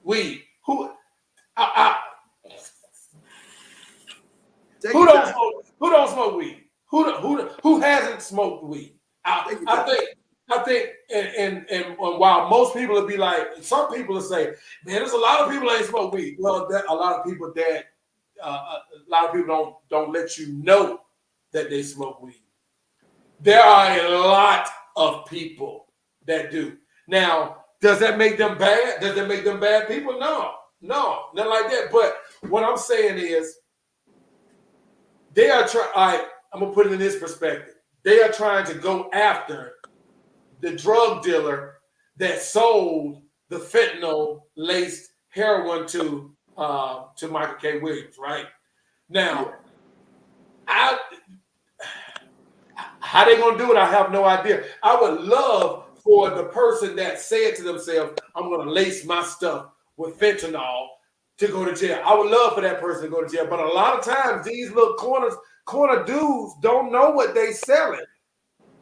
weed. Who don't smoke weed? Who hasn't smoked weed? I think, and while most people will be like, some people will say, man, there's a lot of people that ain't smoke weed. Well, a lot of people don't let you know that they smoke weed. There are a lot of people that do. Now, does that make them bad? Does that make them bad people? No, not like that. But what I'm saying is, they are trying. I'm gonna put it in this perspective. They are trying to go after the drug dealer that sold the fentanyl laced heroin to Michael K. Williams, right? Now, how they gonna do it, I have no idea. I would love for the person that said to themselves, I'm gonna lace my stuff with fentanyl to go to jail. I would love for that person to go to jail. But a lot of times these little corner dudes don't know what they selling.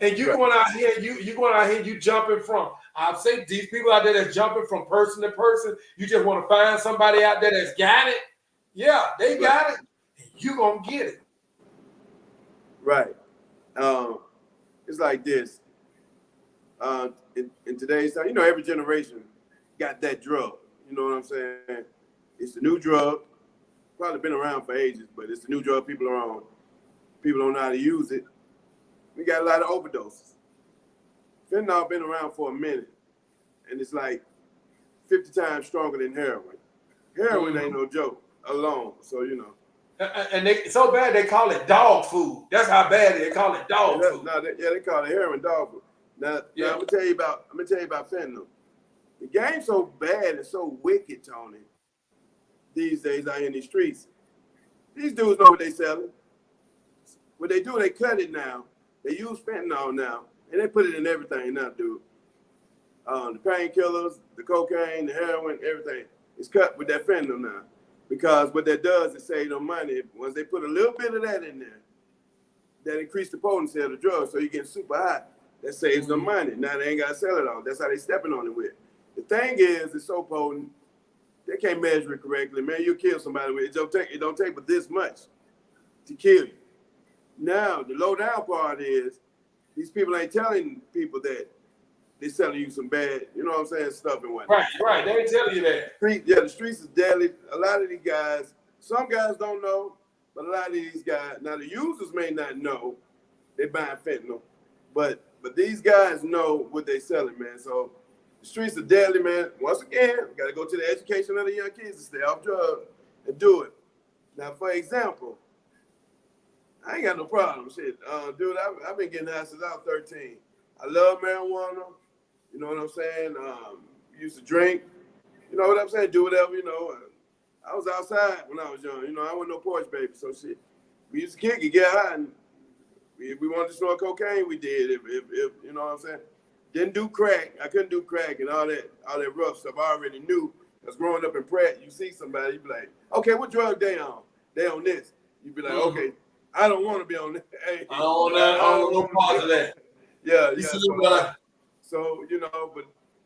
And you going out here, you jumping from. I've seen these people out there that's jumping from person to person. You just want to find somebody out there that's got it. Yeah, they got it. And you gonna get it. Right. It's like this. In today's time, every generation got that drug. You know what I'm saying? It's the new drug. Probably been around for ages, but it's the new drug people are on. People don't know how to use it. We got a lot of overdoses. Fentanyl been around for a minute, and it's like 50 times stronger than heroin. Heroin ain't no joke alone, so And they so bad they call it dog food. That's how bad they call it dog food. They call it heroin dog food. Now I'm gonna tell you about fentanyl. The game's so bad and so wicked, Tony, these days out here in these streets. These dudes know what they selling. What they do, they cut it now They use fentanyl now, and they put it in everything now, dude. The painkillers, the cocaine, the heroin, everything is cut with that fentanyl now. Because what that does is save them money. Once they put a little bit of that in there, that increase the potency of the drug, so you're getting super high. That saves them money. Now they ain't got to sell it all. That's how they stepping on it with. The thing is, it's so potent, they can't measure it correctly. Man, you'll kill somebody with it. It don't take but this much to kill you. Now, the low down part is, these people ain't telling people that they selling you some bad, you know what I'm saying, stuff and whatnot. Right. They ain't telling you that. The streets is deadly. A lot of these guys, some guys don't know, but a lot of these guys, now the users may not know they buying fentanyl, but these guys know what they selling, man. So the streets are deadly, man. Once again, we got to go to the education of the young kids to stay off drugs and do it. Now, for example, I ain't got no problem. Shit, dude, I've been getting high since I was 13. I love marijuana. You know what I'm saying? Used to drink. You know what I'm saying? Do whatever, you know. I was outside when I was young. You know, I wasn't no porch baby. So shit, we used to kick it, get high, and if we wanted to snort cocaine, we did. If you know what I'm saying? Didn't do crack. I couldn't do crack and all that rough stuff. I already knew. Because growing up in Pratt, you see somebody, you be like, okay, what drug they on? They on this. You be like, okay, I don't want to be on that. Hey, I don't want no part of that. Yeah. So, you know, but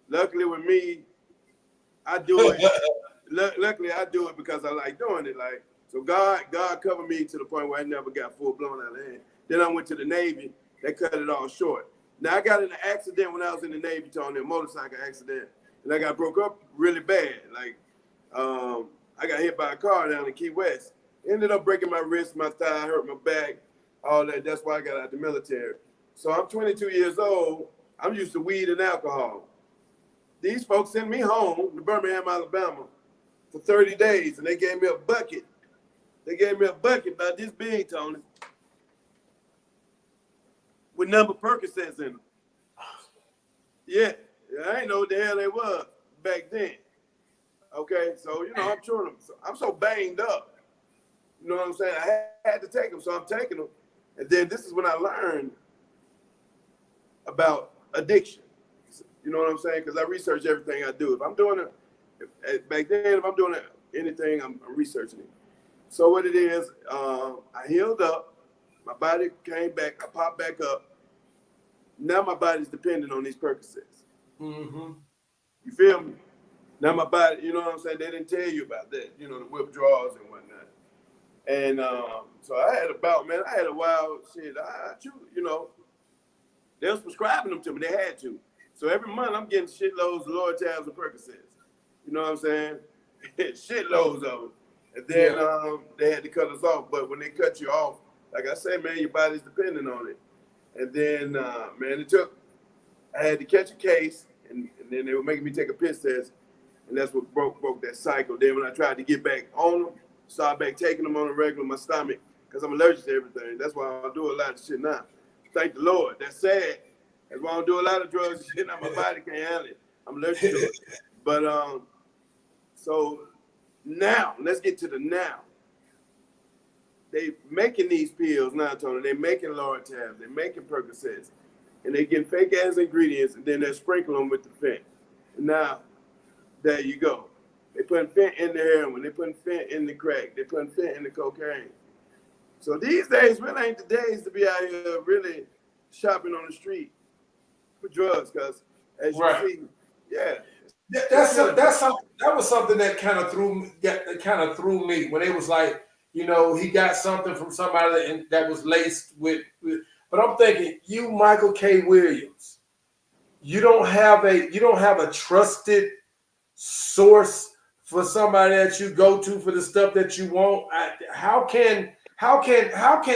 luckily with me, I do it. Luckily, I do it because I like doing it. Like, so God covered me to the point where I never got full blown out of hand. Then I went to the Navy. They cut it all short. Now, I got in an accident when I was in the Navy, Tony, a motorcycle accident. And I got broke up really bad. Like, I got hit by a car down in Key West. Ended up breaking my wrist, my thigh, hurt my back, all that. That's why I got out of the military. So I'm 22 years old. I'm used to weed and alcohol. These folks sent me home to Birmingham, Alabama for 30 days, and they gave me a bucket. They gave me a bucket about this big, Tony, with number Percocets in them. Yeah, I ain't know what the hell they was back then. Okay, so, you know, I'm chewing them. I'm so banged up. You know what I'm saying? I had to take them, so I'm taking them. And then this is when I learned about addiction. You know what I'm saying? Because I research everything I do. If I'm doing it, back then, if I'm doing anything, I'm researching it. So what it is, I healed up. My body came back. I popped back up. Now my body's dependent on these Percocets. Mm-hmm. You feel me? Now my body, you know what I'm saying? They didn't tell you about that, you know, the withdrawals and whatnot. And so I had a wild shit. You know, they was prescribing them to me. They had to. So every month I'm getting shitloads of Lortabs and Percocets. You know what I'm saying? Shitloads of them. And then they had to cut us off. But when they cut you off, like I said, man, your body's dependent on it. And then, man, I had to catch a case, and then they were making me take a piss test. And that's what broke that cycle. Then when I tried to get back on them, started back taking them on a regular, my stomach, because I'm allergic to everything. That's why I don't do a lot of shit now. Thank the Lord. That's sad. That's why I don't do a lot of drugs and shit. Now my body can't handle it. I'm allergic to it. But so now, let's get to the now. They making these pills now, Tony. They making Lortabs. They making Percocets. And they get fake ass ingredients, and then they sprinkle them with the fent. Now, there you go. They putting fent in the heroin. They putting fent in the crack. They putting fent in the cocaine. So these days really ain't the days to be out here really shopping on the street for drugs, because as you see, that was something that kind of threw me when it was like, you know, he got something from somebody that was laced with. But I'm thinking, you, Michael K. Williams, you don't have a trusted source for somebody that you go to for the stuff that you want. How can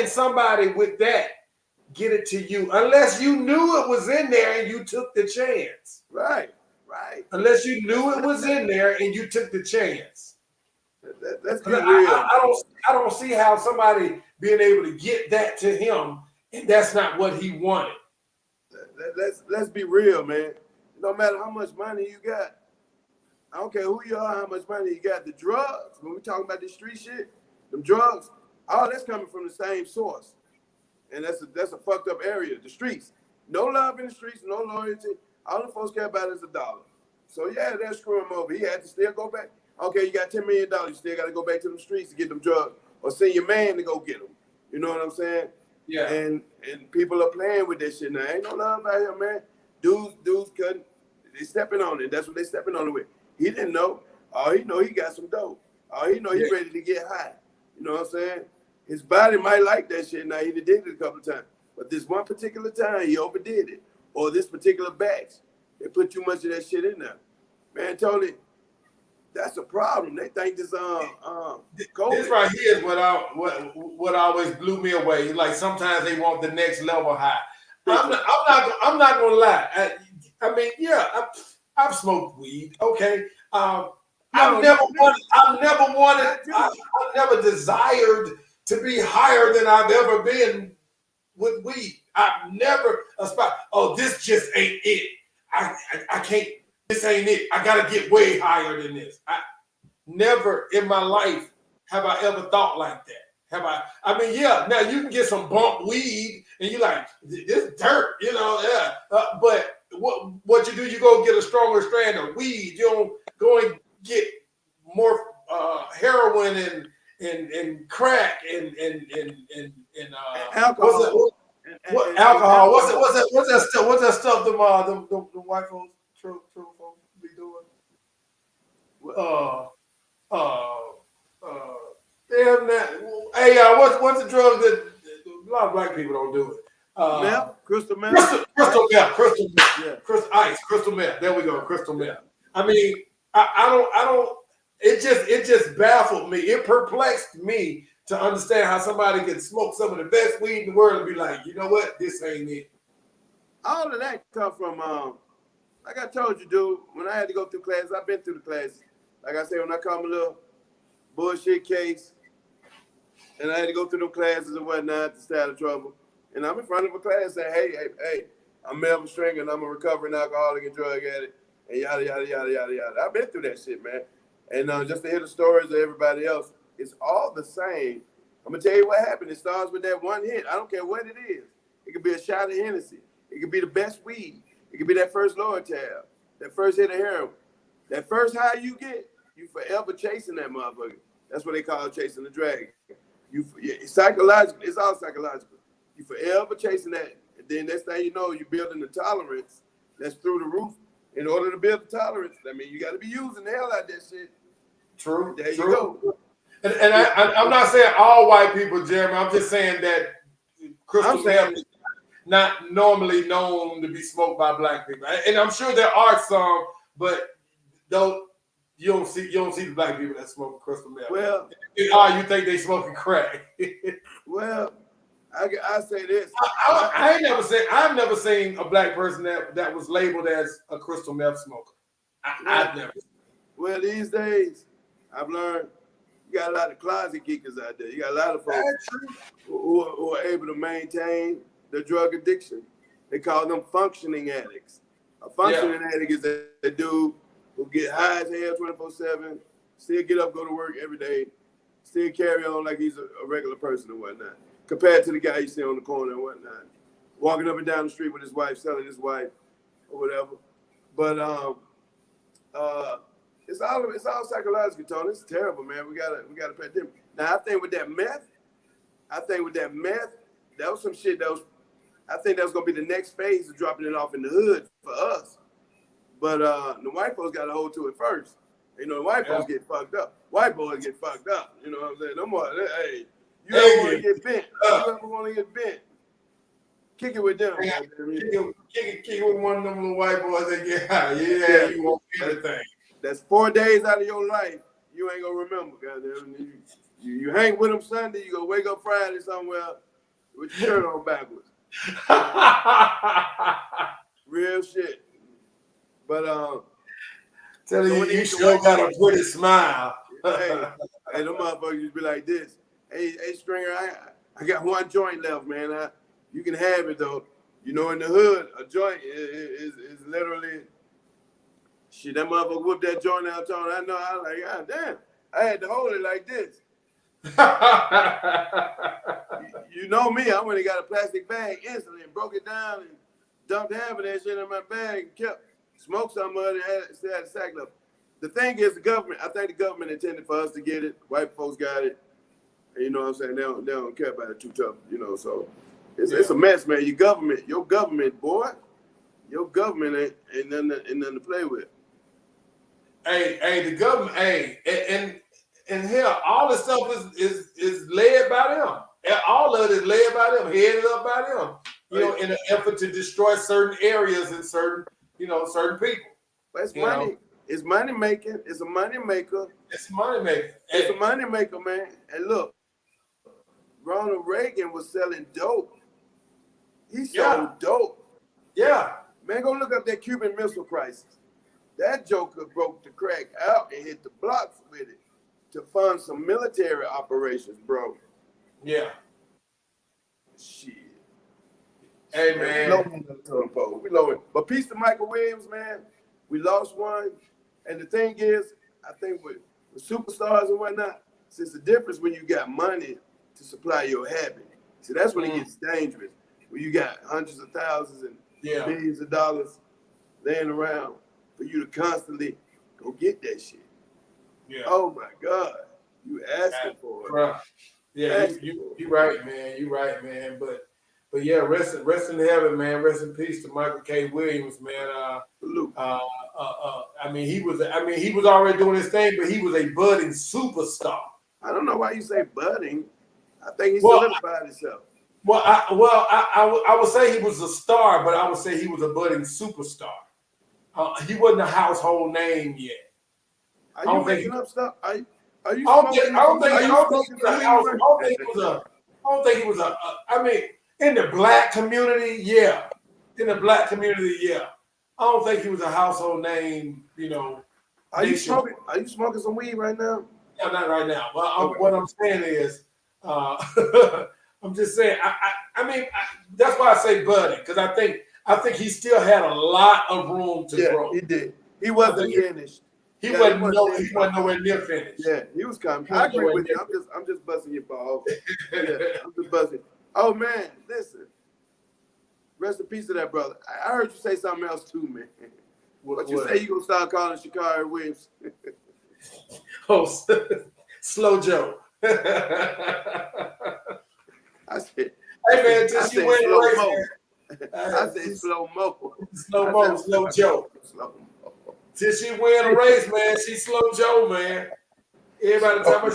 somebody with that get it to you unless you knew it was in there and you took the chance? Right. Unless you knew it was in there and you took the chance. Let's be real. I don't see how somebody being able to get that to him and that's not what he wanted. Let's be real, man. No matter how much money you got, I don't care who you are, how much money you got. The drugs, when we talking about this street shit, them drugs, all that's coming from the same source. And that's a fucked up area. The streets. No love in the streets, no loyalty. All the folks care about is a dollar. So yeah, they'll screw him over. He had to still go back. Okay, you got $10 million. You still got to go back to the streets to get them drugs, or send your man to go get them. You know what I'm saying? Yeah. And people are playing with that shit now. Ain't no love out here, man. Dudes cutting. They stepping on it. That's what they stepping on it with. He didn't know. All he know, he got some dope. All he know, he ready to get high. You know what I'm saying? His body might like that shit now. He did it a couple of times. But this one particular time, he overdid it. Or this particular batch, they put too much of that shit in there. Man, Tony, that's a problem. They think this COVID. This right here is what always blew me away. Like sometimes they want the next level high. I'm not gonna lie. I mean, yeah, I've smoked weed. Okay. I've never desired to be higher than I've ever been with weed. I've never aspired. Oh, this just ain't it. I can't. This ain't it. I gotta get way higher than this. Never in my life have I ever thought like that. Have I? I mean, yeah. Now you can get some bump weed, and you're like, this dirt, you know. Yeah. But what you do? You go get a stronger strand of weed. You don't go and get more heroin and crack and alcohol. What alcohol? What's that stuff? The white folks, true folks be doing. Damn that. Hey, what's the drug that a lot of black people don't do it? Meth, crystal meth, crystal meth, yeah, crystal ice, crystal meth. There we go, crystal meth. I mean, I don't. It just baffled me. It perplexed me to understand how somebody can smoke some of the best weed in the world and be like, you know what, this ain't it. All of that come from like I told you, dude. When I had to go through classes, I've been through the classes. Like I said, when I caught my little bullshit case, and I had to go through them classes and whatnot to stay out of trouble. And I'm in front of a class saying, hey, I'm Melvin Stringer and I'm a recovering alcoholic and drug addict, and yada, yada, yada, yada, yada. I've been through that shit, man. And just to hear the stories of everybody else, it's all the same. I'm going to tell you what happened. It starts with that one hit. I don't care what it is. It could be a shot of Hennessy. It could be the best weed. It could be that first lower tab, that first hit of heroin. That first high you get, you forever chasing that motherfucker. That's what they call chasing the dragon. It's psychological. It's all psychological. You forever chasing that. And then next thing you know, you're building the tolerance that's through the roof. In order to build the tolerance, I mean, you got to be using the hell out of that shit. True. There you go. And I'm not saying all white people, Jeremy. I'm just saying that crystal meth is not normally known to be smoked by black people. And I'm sure there are some, but though you don't see the black people that smoke crystal meth. Well, you think they smoking crack? Well, I say this. I've never seen a black person that was labeled as a crystal meth smoker. I've never. Well, these days, I've learned you got a lot of closet geekers out there. You got a lot of folks who are able to maintain their drug addiction. They call them functioning addicts. A functioning addict is a dude who get high as hell 24/7, still get up, go to work every day, still carry on like he's a regular person and whatnot. Compared to the guy you see on the corner and whatnot, walking up and down the street with his wife, selling his wife or whatever. But it's all psychological, Tony. It's terrible, man. We gotta pay attention. Now I think with that meth, that was some shit I think that was gonna be the next phase of dropping it off in the hood for us. But the white folks got a hold to it first. You know, the white folks get fucked up. White boys get fucked up. You know what I'm saying? No more. Hey, you ever want to get bent? You ever want to get bent? Kick it with them. Kick it with one of them little white boys that get high. Yeah, you want everything. That's 4 days out of your life you ain't gonna remember. Goddamn. You hang with them Sunday, you gonna wake up Friday somewhere with your shirt on backwards. Real shit. But telling you sure got a pretty smile. hey, them motherfuckers just be like this. Hey, Stringer, I got one joint left, man. You can have it though. You know, in the hood, a joint is literally shit. That motherfucker whipped that joint out, Tony. I know. I was like, God damn. I had to hold it like this. You know me, I went and got a plastic bag instantly and broke it down and dumped half of that shit in my bag and kept smoked some of it and still had a sack left. The thing is, the government, I think the government intended for us to get it. White folks got it. And you know what I'm saying? They don't care about it too tough, you know. So it's a mess, man. Your government, boy, your government ain't nothing to play with. Hey, the government, and here, all the stuff is led by them. All of it is led by them, headed up by them. You know, in an effort to destroy certain areas and certain people. But it's money. Know? It's money making. It's a money maker. It's money maker. It's a money maker, man. And look, Ronald Reagan was selling dope. He sold dope. Yeah. Man, go look up that Cuban Missile Crisis. That joker broke the crack out and hit the blocks with it to fund some military operations, bro. Yeah. Shit. Hey, man. We low it. But peace to Michael Williams, man. We lost one. And the thing is, I think with superstars and whatnot, since the difference when you got money to supply your habit. See, that's when it gets dangerous. When you got hundreds of thousands and millions of dollars laying around for you to constantly go get that shit. Yeah. Oh my God. You asking for it. Right. Yeah, you right, man. You right, man. But yeah, rest in heaven, man. Rest in peace to Michael K. Williams, man. I mean, he was already doing his thing, but he was a budding superstar. I don't know why you say budding. I think he solidified himself. Well, I would say he was a star, but I would say he was a budding superstar. He wasn't a household name yet. Are you making up stuff? Are you I don't think he was a. I mean, in the black community, yeah. In the black community, yeah. I don't think he was a household name, you know. Are you smoking some weed right now? No, not right now. But what I'm saying is, I'm just saying. I mean, that's why I say budding, because I think he still had a lot of room to grow. He did. He wasn't finished. He wasn't nowhere near finished. Yeah, he was coming. I agree with you. I'm just busting your balls. I'm just busting. Oh man, listen. Rest in peace to that brother. I heard you say something else too, man. What you say you gonna start calling Sha'Carri Williams? Slow Joe. I said, hey man, just you win the race. I said slow mo. Slow Joe. Till she win a race, man, she Slow Joe, man. Everybody tell me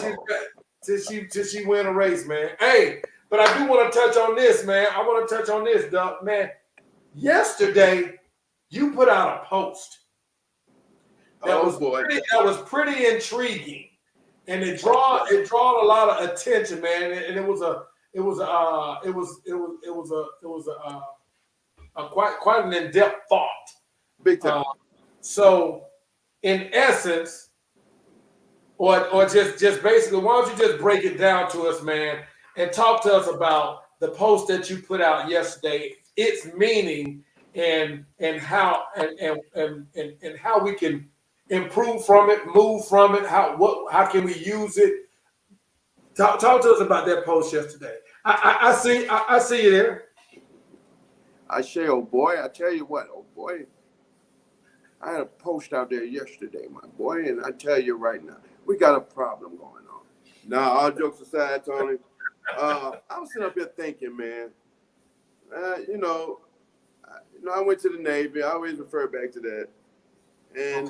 till she win a race, man. Hey, but I do want to touch on this, man. I want to touch on this, Duck, man. Yesterday, you put out a post that was pretty intriguing, and it draw a lot of attention, man. And it was quite an in-depth thought. Big time. So, in essence, or just basically, why don't you just break it down to us, man, and talk to us about the post that you put out yesterday, its meaning, and how how we can improve from it, move from it. How can we use it? Talk to us about that post yesterday. I see you there. I say, oh boy, I tell you what, oh boy. I had a post out there yesterday, my boy, and I tell you right now, we got a problem going on. Now, all jokes aside, Tony, I was sitting up here thinking, man, I went to the Navy. I always refer back to that. And,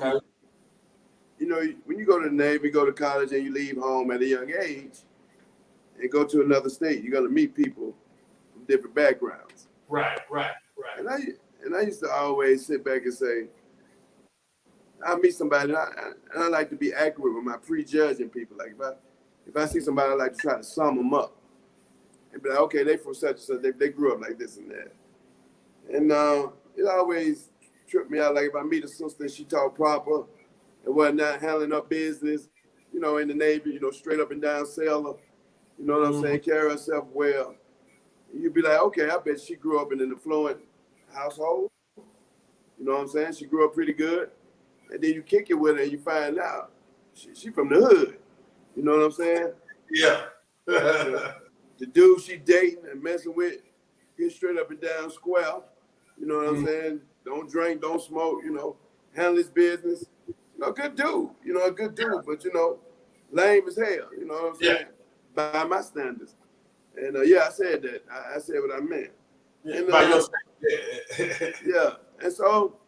when you go to the Navy, go to college, and you leave home at a young age and go to another state, you're going to meet people from different backgrounds. Right. And I used to always sit back and say, I'll meet somebody, and I like to be accurate with my prejudging people. Like if I see somebody, I like to try to sum them up and be like, okay, they from such and such, they grew up like this and that. And it always tripped me out. Like if I meet a sister and she talk proper and whatnot, handling her business, in the Navy, straight up and down sailor, you know what I'm saying, carry herself well. And you'd be like, okay, I bet she grew up in an affluent household. You know what I'm saying? She grew up pretty good. And then you kick it with her and you find out she from the hood. You know what I'm saying? Yeah. The dude she dating and messing with, get straight up and down square. You know what I'm saying? Don't drink, don't smoke, handle his business. Good dude, a good dude, but lame as hell, you know what I'm saying? By my standards. And I said that. I said what I meant. Yeah. And By your standards. yeah. And so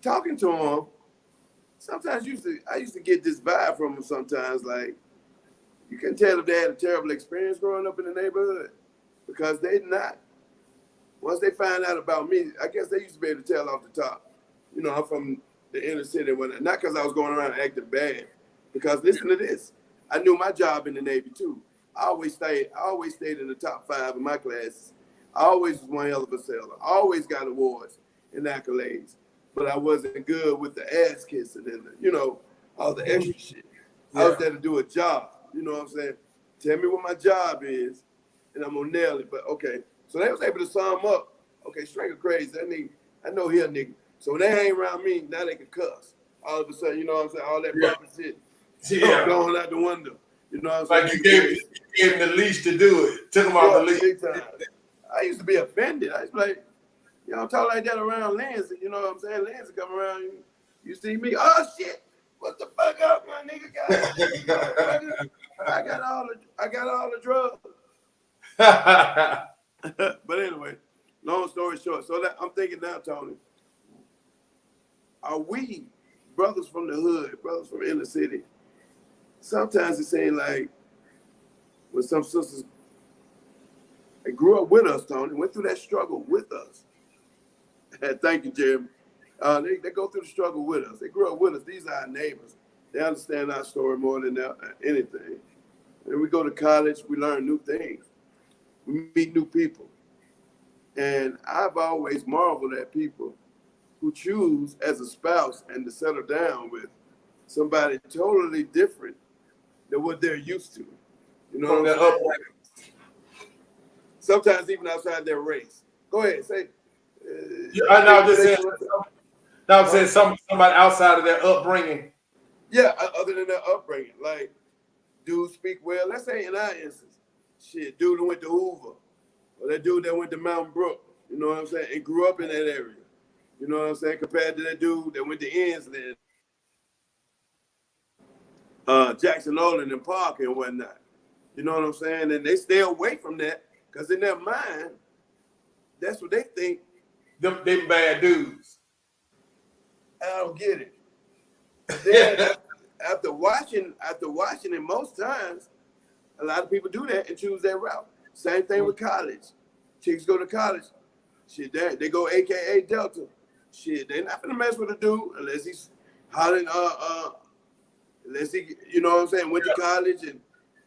talking to him, sometimes I used to get this vibe from him sometimes, like you can tell if they had a terrible experience growing up in the neighborhood because they not. Once they find out about me, I guess they used to be able to tell off the top. I'm from the inner city, not because I was going around acting bad. Because listen to this, I knew my job in the Navy too. I always stayed in the top 5 of my classes. I always was one hell of a sailor. I always got awards and accolades, but I wasn't good with the ass kissing and all the extra shit. I was there to do a job. You know what I'm saying? Tell me what my job is, and I'm gonna nail it. But okay. So they was able to sum up. Okay, Striker crazy. That nigga, I know he a nigga. So when they hang around me, now they can cuss. All of a sudden, you know what I'm saying? All that proper shit going out the window. You know what I'm saying? Like you gave him the leash to do it. Took him off the leash. Big time. I used to be offended. I used to be like, you don't talk like that around Lansing. You know what I'm saying? Lansing come around, you see me, oh shit, what the fuck up, my nigga? I got all the drugs. But anyway, long story short, so that I'm thinking now, Tony, are we brothers from the hood, brothers from inner city? Sometimes it seems like when some sisters they grew up with us, Tony, went through that struggle with us. Thank you, Jeremy. They go through the struggle with us. They grew up with us. These are our neighbors. They understand our story more than anything. And we go to college, we learn new things. We meet new people. And I've always marveled at people who choose as a spouse and to settle down with somebody totally different than what they're used to. You know what I'm saying? Sometimes even outside their race. Go ahead, say. I'm saying somebody outside of their upbringing. Yeah, other than their upbringing. Like, dude speak well. Let's say in our instance, shit, dude that went to Hoover. Or that dude that went to Mountain Brook. You know what I'm saying? And grew up in that area. You know what I'm saying? Compared to that dude that went to Ensley, Jackson Nolan and Park and whatnot. You know what I'm saying? And they stay away from that because in their mind, that's what they think. Them bad dudes. I don't get it. Then after watching it most times, a lot of people do that and choose that route. Same thing with college. Chicks go to college. Shit, they go AKA Delta. Shit, they not gonna mess with a dude unless he's hollering, unless he, you know what I'm saying, went to college and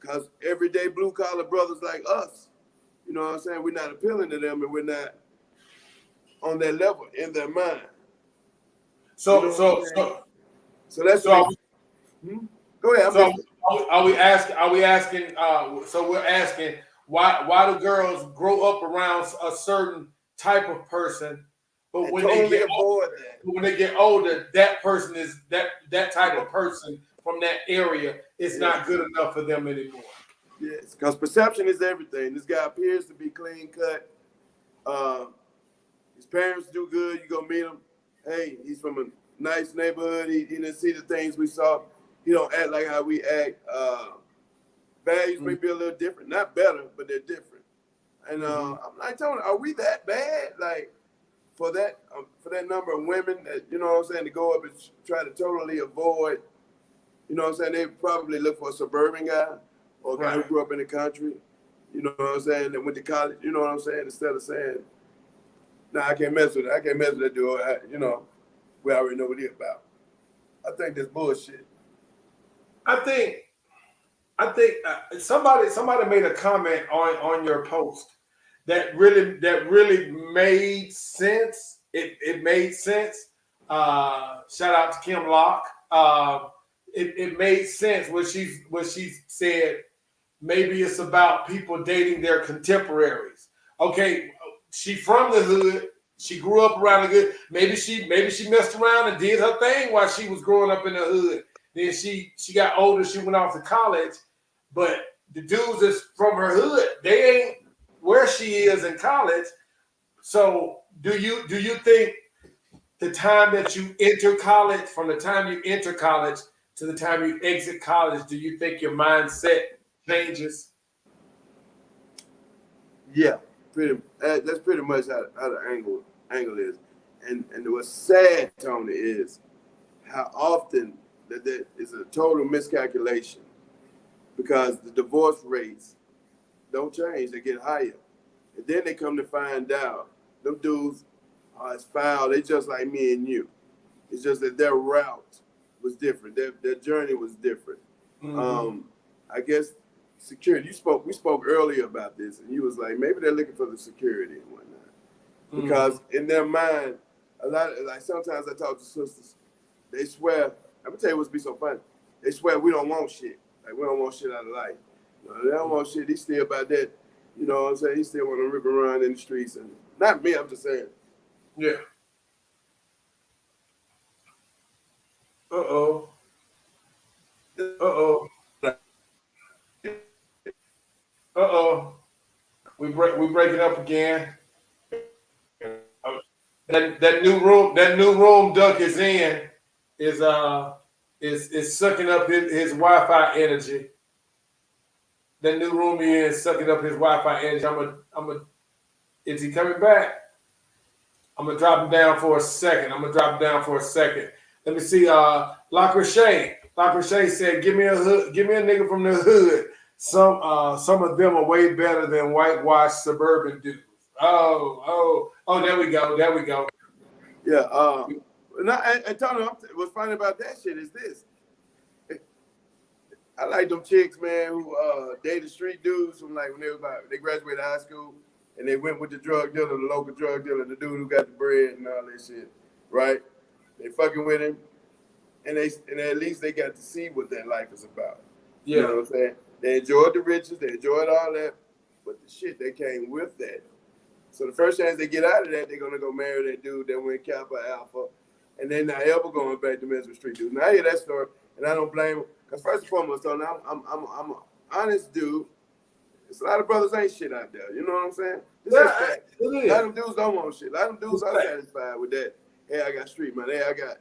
cause everyday blue collar brothers like us, you know what I'm saying, we're not appealing to them and we're not on that level in their mind. So that's go ahead. So are we asking? So we're asking why do girls grow up around a certain type of person, but when they get older, that person is that type of person from that area is not good enough for them anymore. Yes, because perception is everything. This guy appears to be clean cut. His parents do good. You go meet him. Hey, he's from a nice neighborhood. He didn't see the things we saw. He don't act like how we act. Values may be a little different. Not better, but they're different. And I'm like, Tony, are we that bad? Like, for that number of women that, you know what I'm saying, to go up and try to totally avoid, you know what I'm saying, they probably look for a suburban guy or a guy who grew up in the country, you know what I'm saying, that went to college, you know what I'm saying, instead of saying, nah, I can't mess with it. I can't mess with that dude. We already know what he's about. I think that's bullshit. I think somebody made a comment on your post that really made sense. It made sense. Shout out to Kim Locke. It made sense when she said maybe it's about people dating their contemporaries. Okay, she from the hood. She grew up around the hood. Maybe she messed around and did her thing while she was growing up in the hood. Then she got older. She went off to college, but the dudes is from her hood. They ain't where she is in college. So do you think the time that you enter college, from the time you enter college to the time you exit college, do you think your mindset changes? Yeah, that's pretty much how the angle is. And what's sad, Tony, is how often that is a total miscalculation, because the divorce rates don't change, they get higher. And then they come to find out them dudes are as foul, they just like me and you. It's just that their route was different. Their journey was different. Mm-hmm. I guess security. We spoke earlier about this, and you was like, maybe they're looking for the security and whatnot. Because in their mind, a lot of, like, sometimes I talk to sisters, they swear, I'm gonna tell you what's be so funny. They swear we don't want shit. Like, we don't want shit out of life. They don't want shit. He still about that. You know what I'm saying? He still want to rip around in the streets. And not me, I'm just saying. Yeah. Uh-oh. Uh-oh. Uh-oh. We break it up again. That new room Duck is in is sucking up his Wi-Fi energy. That new room he is sucking up his Wi-Fi energy. Is he coming back? I'm gonna drop him down for a second. Let me see. LaCroche said, "Give me a nigga from the hood. Some of them are way better than whitewashed suburban dudes." Oh, there we go. Yeah. And Tony, what's funny about that shit is this. I like them chicks, man, who dated street dudes from, like, when they graduated high school and they went with the drug dealer, the local drug dealer, the dude who got the bread and all that shit, right? They fucking with him, and at least they got to see what their life is about. Yeah. You know what I'm saying? They enjoyed the riches, they enjoyed all that, but the shit that came with that. So the first chance they get out of that, they're gonna go marry that dude that went Kappa Alpha, and they're not ever going back to mess with street dudes. Now I hear that story, and I don't blame them, because first and foremost, Tony, I'm an honest dude. There's a lot of brothers ain't shit out there. You know what I'm saying? This is fact. A lot of them dudes don't want shit. A lot of them dudes are satisfied with that. Hey, I got street money. Hey, I got.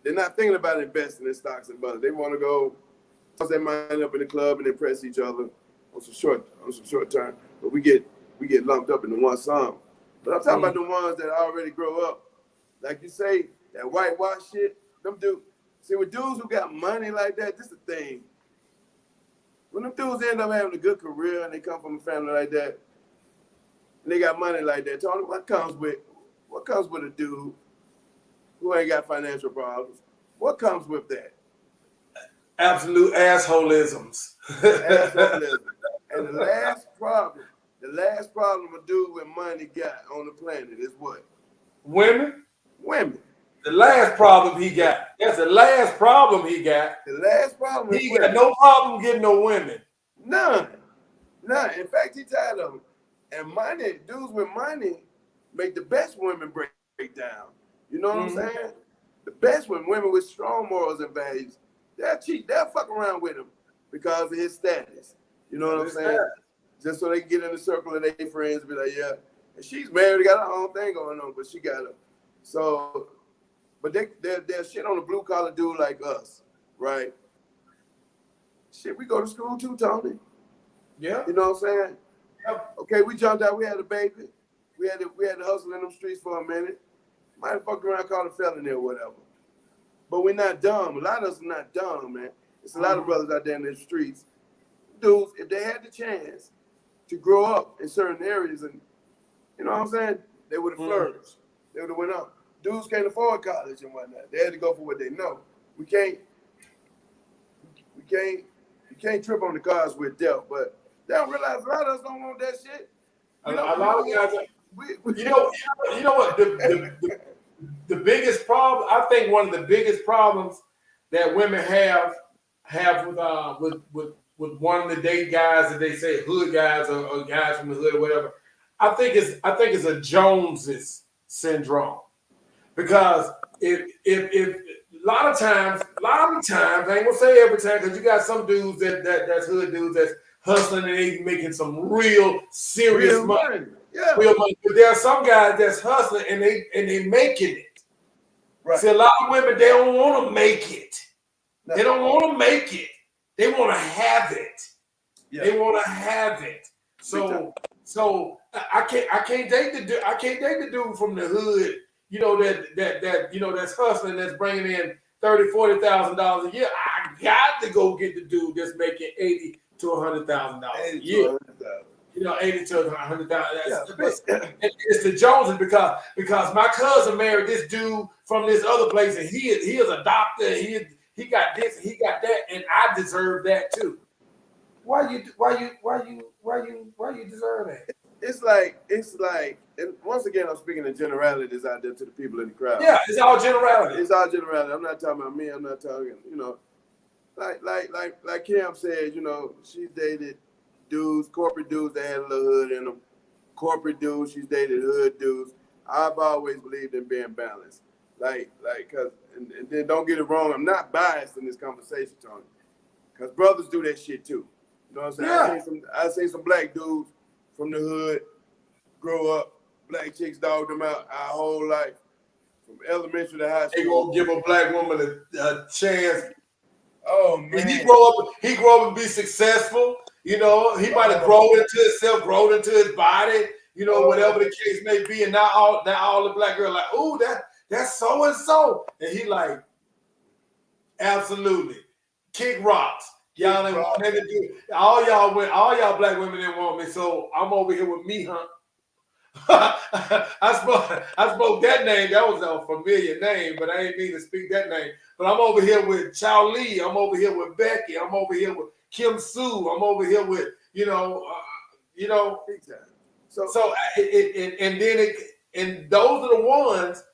They're not thinking about investing in stocks and bonds. They want to go toss their mind up in the club and impress each other on some short term. But we get lumped up into one song. But I'm talking about the ones that already grow up. Like you say, that whitewash shit, them dudes. See, with dudes who got money like that, this is the thing. When them dudes end up having a good career and they come from a family like that, and they got money like that, Tony, what comes with a dude who ain't got financial problems? What comes with that? Absolute assholisms. Assholism. And the last problem a dude with money got on the planet is what? Women. The last problem he got. That's the last problem he got. The last problem he got no problem getting no women. None. In fact, he tired of them. And dudes with money make the best women break down. You know what I'm saying? The best women with strong morals and values, they'll cheat. They'll fuck around with him because of his status. You know what I'm saying? Just so they can get in the circle of their friends and be like, yeah. And she's married, got her own thing going on, but she got her. So, but they're shit on a blue collar dude like us, right? Shit, we go to school too, Tony. Yeah. You know what I'm saying? Yep. Okay, we jumped out, we had a baby. We had to hustle in them streets for a minute. Might have fucked around, called a felony or whatever. But we're not dumb. A lot of us are not dumb, man. It's a lot of brothers out there in the streets. Dudes, if they had the chance to grow up in certain areas, and you know what I'm saying, they would have flourished. They would have went up. Dudes can't afford college and whatnot. They had to go for what they know. You can't trip on the cards we're dealt, but they don't realize a lot of us don't want that shit. A lot of guys, you know what? The biggest problem, I think one of the biggest problems that women have with wanting to date guys that they say hood guys or guys from the hood or whatever, I think it's a Joneses syndrome. Because if lot of times, I ain't gonna say every time, because you got some dudes that's hood dudes that's hustling and they making some real serious money. Yeah. Real money. But there are some guys that's hustling and they making it. Right. See, a lot of women, they don't want to make it. No. They don't want to make it. They want to have it. Yeah. They want to have it. So I can't date the dude from the hood, you know, that you know, that's hustling, that's bringing in $30,000-$40,000 a year. I got to go get the dude that's making $80,000 to $100,000 a year. You know, $80,000 to $100,000. It's the Joneses because my cousin married this dude from this other place, and he is a doctor. He got this, he got that, and I deserve that too. Why you deserve that? It's like, and once again, I'm speaking in generalities out there to the people in the crowd. Yeah, it's all generality. It's all generality. I'm not talking about me. I'm not talking, you know, like Kim said, you know, she's dated dudes, corporate dudes that had a little hood in them. Corporate dudes, she's dated hood dudes. I've always believed in being balanced. Cause, and then don't get it wrong, I'm not biased in this conversation, Tony. Cause brothers do that shit too. You know what I'm saying? Yeah. I seen some black dudes from the hood grow up, black chicks dog them out our whole life, from elementary to high school. They gonna give a black woman a chance. Oh man, he grow up and be successful. You know, he might have grown into himself, grown into his body. You know, whatever the case may be, and now all the black girls like, ooh, that's so and so, and he like, absolutely, kick rocks. Y'all didn't want nothing to do. All y'all black women didn't want me, so I'm over here with me, huh? I spoke that name. That was a familiar name, but I ain't mean to speak that name. But I'm over here with Chow Lee. I'm over here with Becky. I'm over here with Kim Sue. I'm over here with So and those are the ones.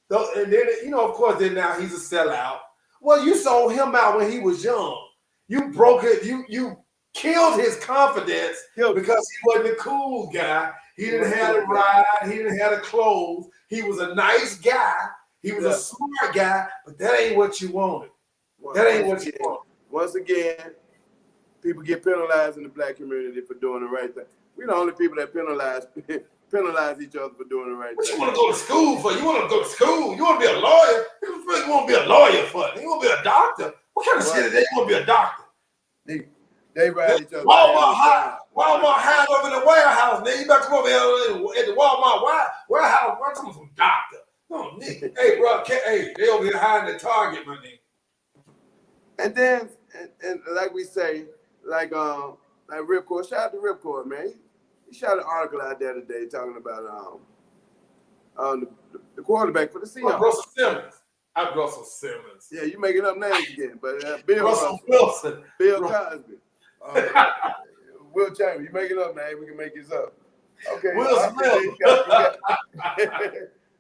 And then of course, then now he's a sellout. Well, you sold him out when he was young. You broke it. You killed his confidence because he wasn't a cool guy. He didn't have a ride. He didn't have the clothes. He was a nice guy. He was a smart guy, but that ain't what you wanted. That ain't what you wanted. Once again, people get penalized in the black community for doing the right thing. We're the only people that penalize each other for doing the right thing. What you want to go to school for? You want to go to school? You want to be a lawyer? You want to be a lawyer for? You want to be a doctor? What kind of shit is that? You want to be a doctor? They ride each other. Walmart hide over in the warehouse. Nigga, you better come over here at the Walmart warehouse. We're talking some doctor. Oh, nigga. Hey, bro. Hey, they over here hiding the Target, my nigga. And then, and like we say, like Ripcord. Shout out to Ripcord, man. He shot an article out there today talking about the quarterback for the Seahawks. Russell Simmons. Russell Simmons. Yeah, you making up names again, but Bill Russell Wilson. Bill Cosby. Will Chambers, you making up names, we can make this up. Okay. Will Smith.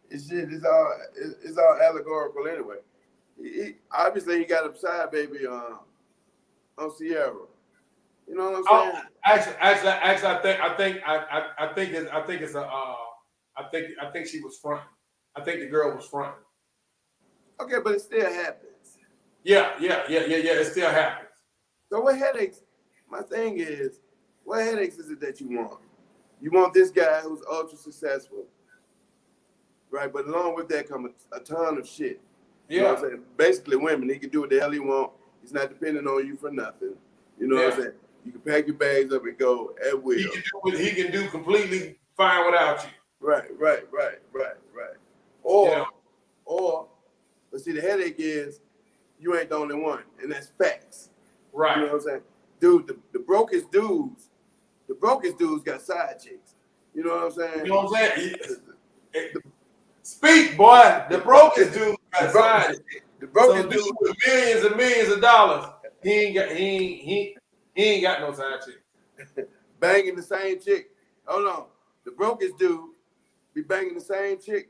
It's all allegorical anyway. He obviously he got a side baby on Sierra. You know what I'm saying? Actually, I think she was fronting. I think the girl was fronting. Okay, but it still happens. Yeah. It still happens. So what headaches? My thing is, what headaches is it that you want? You want this guy who's ultra successful, right? But along with that comes a ton of shit. You know what I'm saying? Basically, women, he can do what the hell he want. He's not depending on you for nothing. You know what I'm saying? You can pack your bags up and go at will. He can do what he can do completely fine without you. Right. But see, the headache is you ain't the only one, and that's facts. Right. You know what I'm saying? Dude, the brokest dudes got side chicks. You know what I'm saying? You know what I'm saying? Speak, boy. The brokest dude got side chicks. The brokest dude with millions and millions of dollars, he ain't got no side chick. Banging the same chick. Hold on. The brokest dude be banging the same chick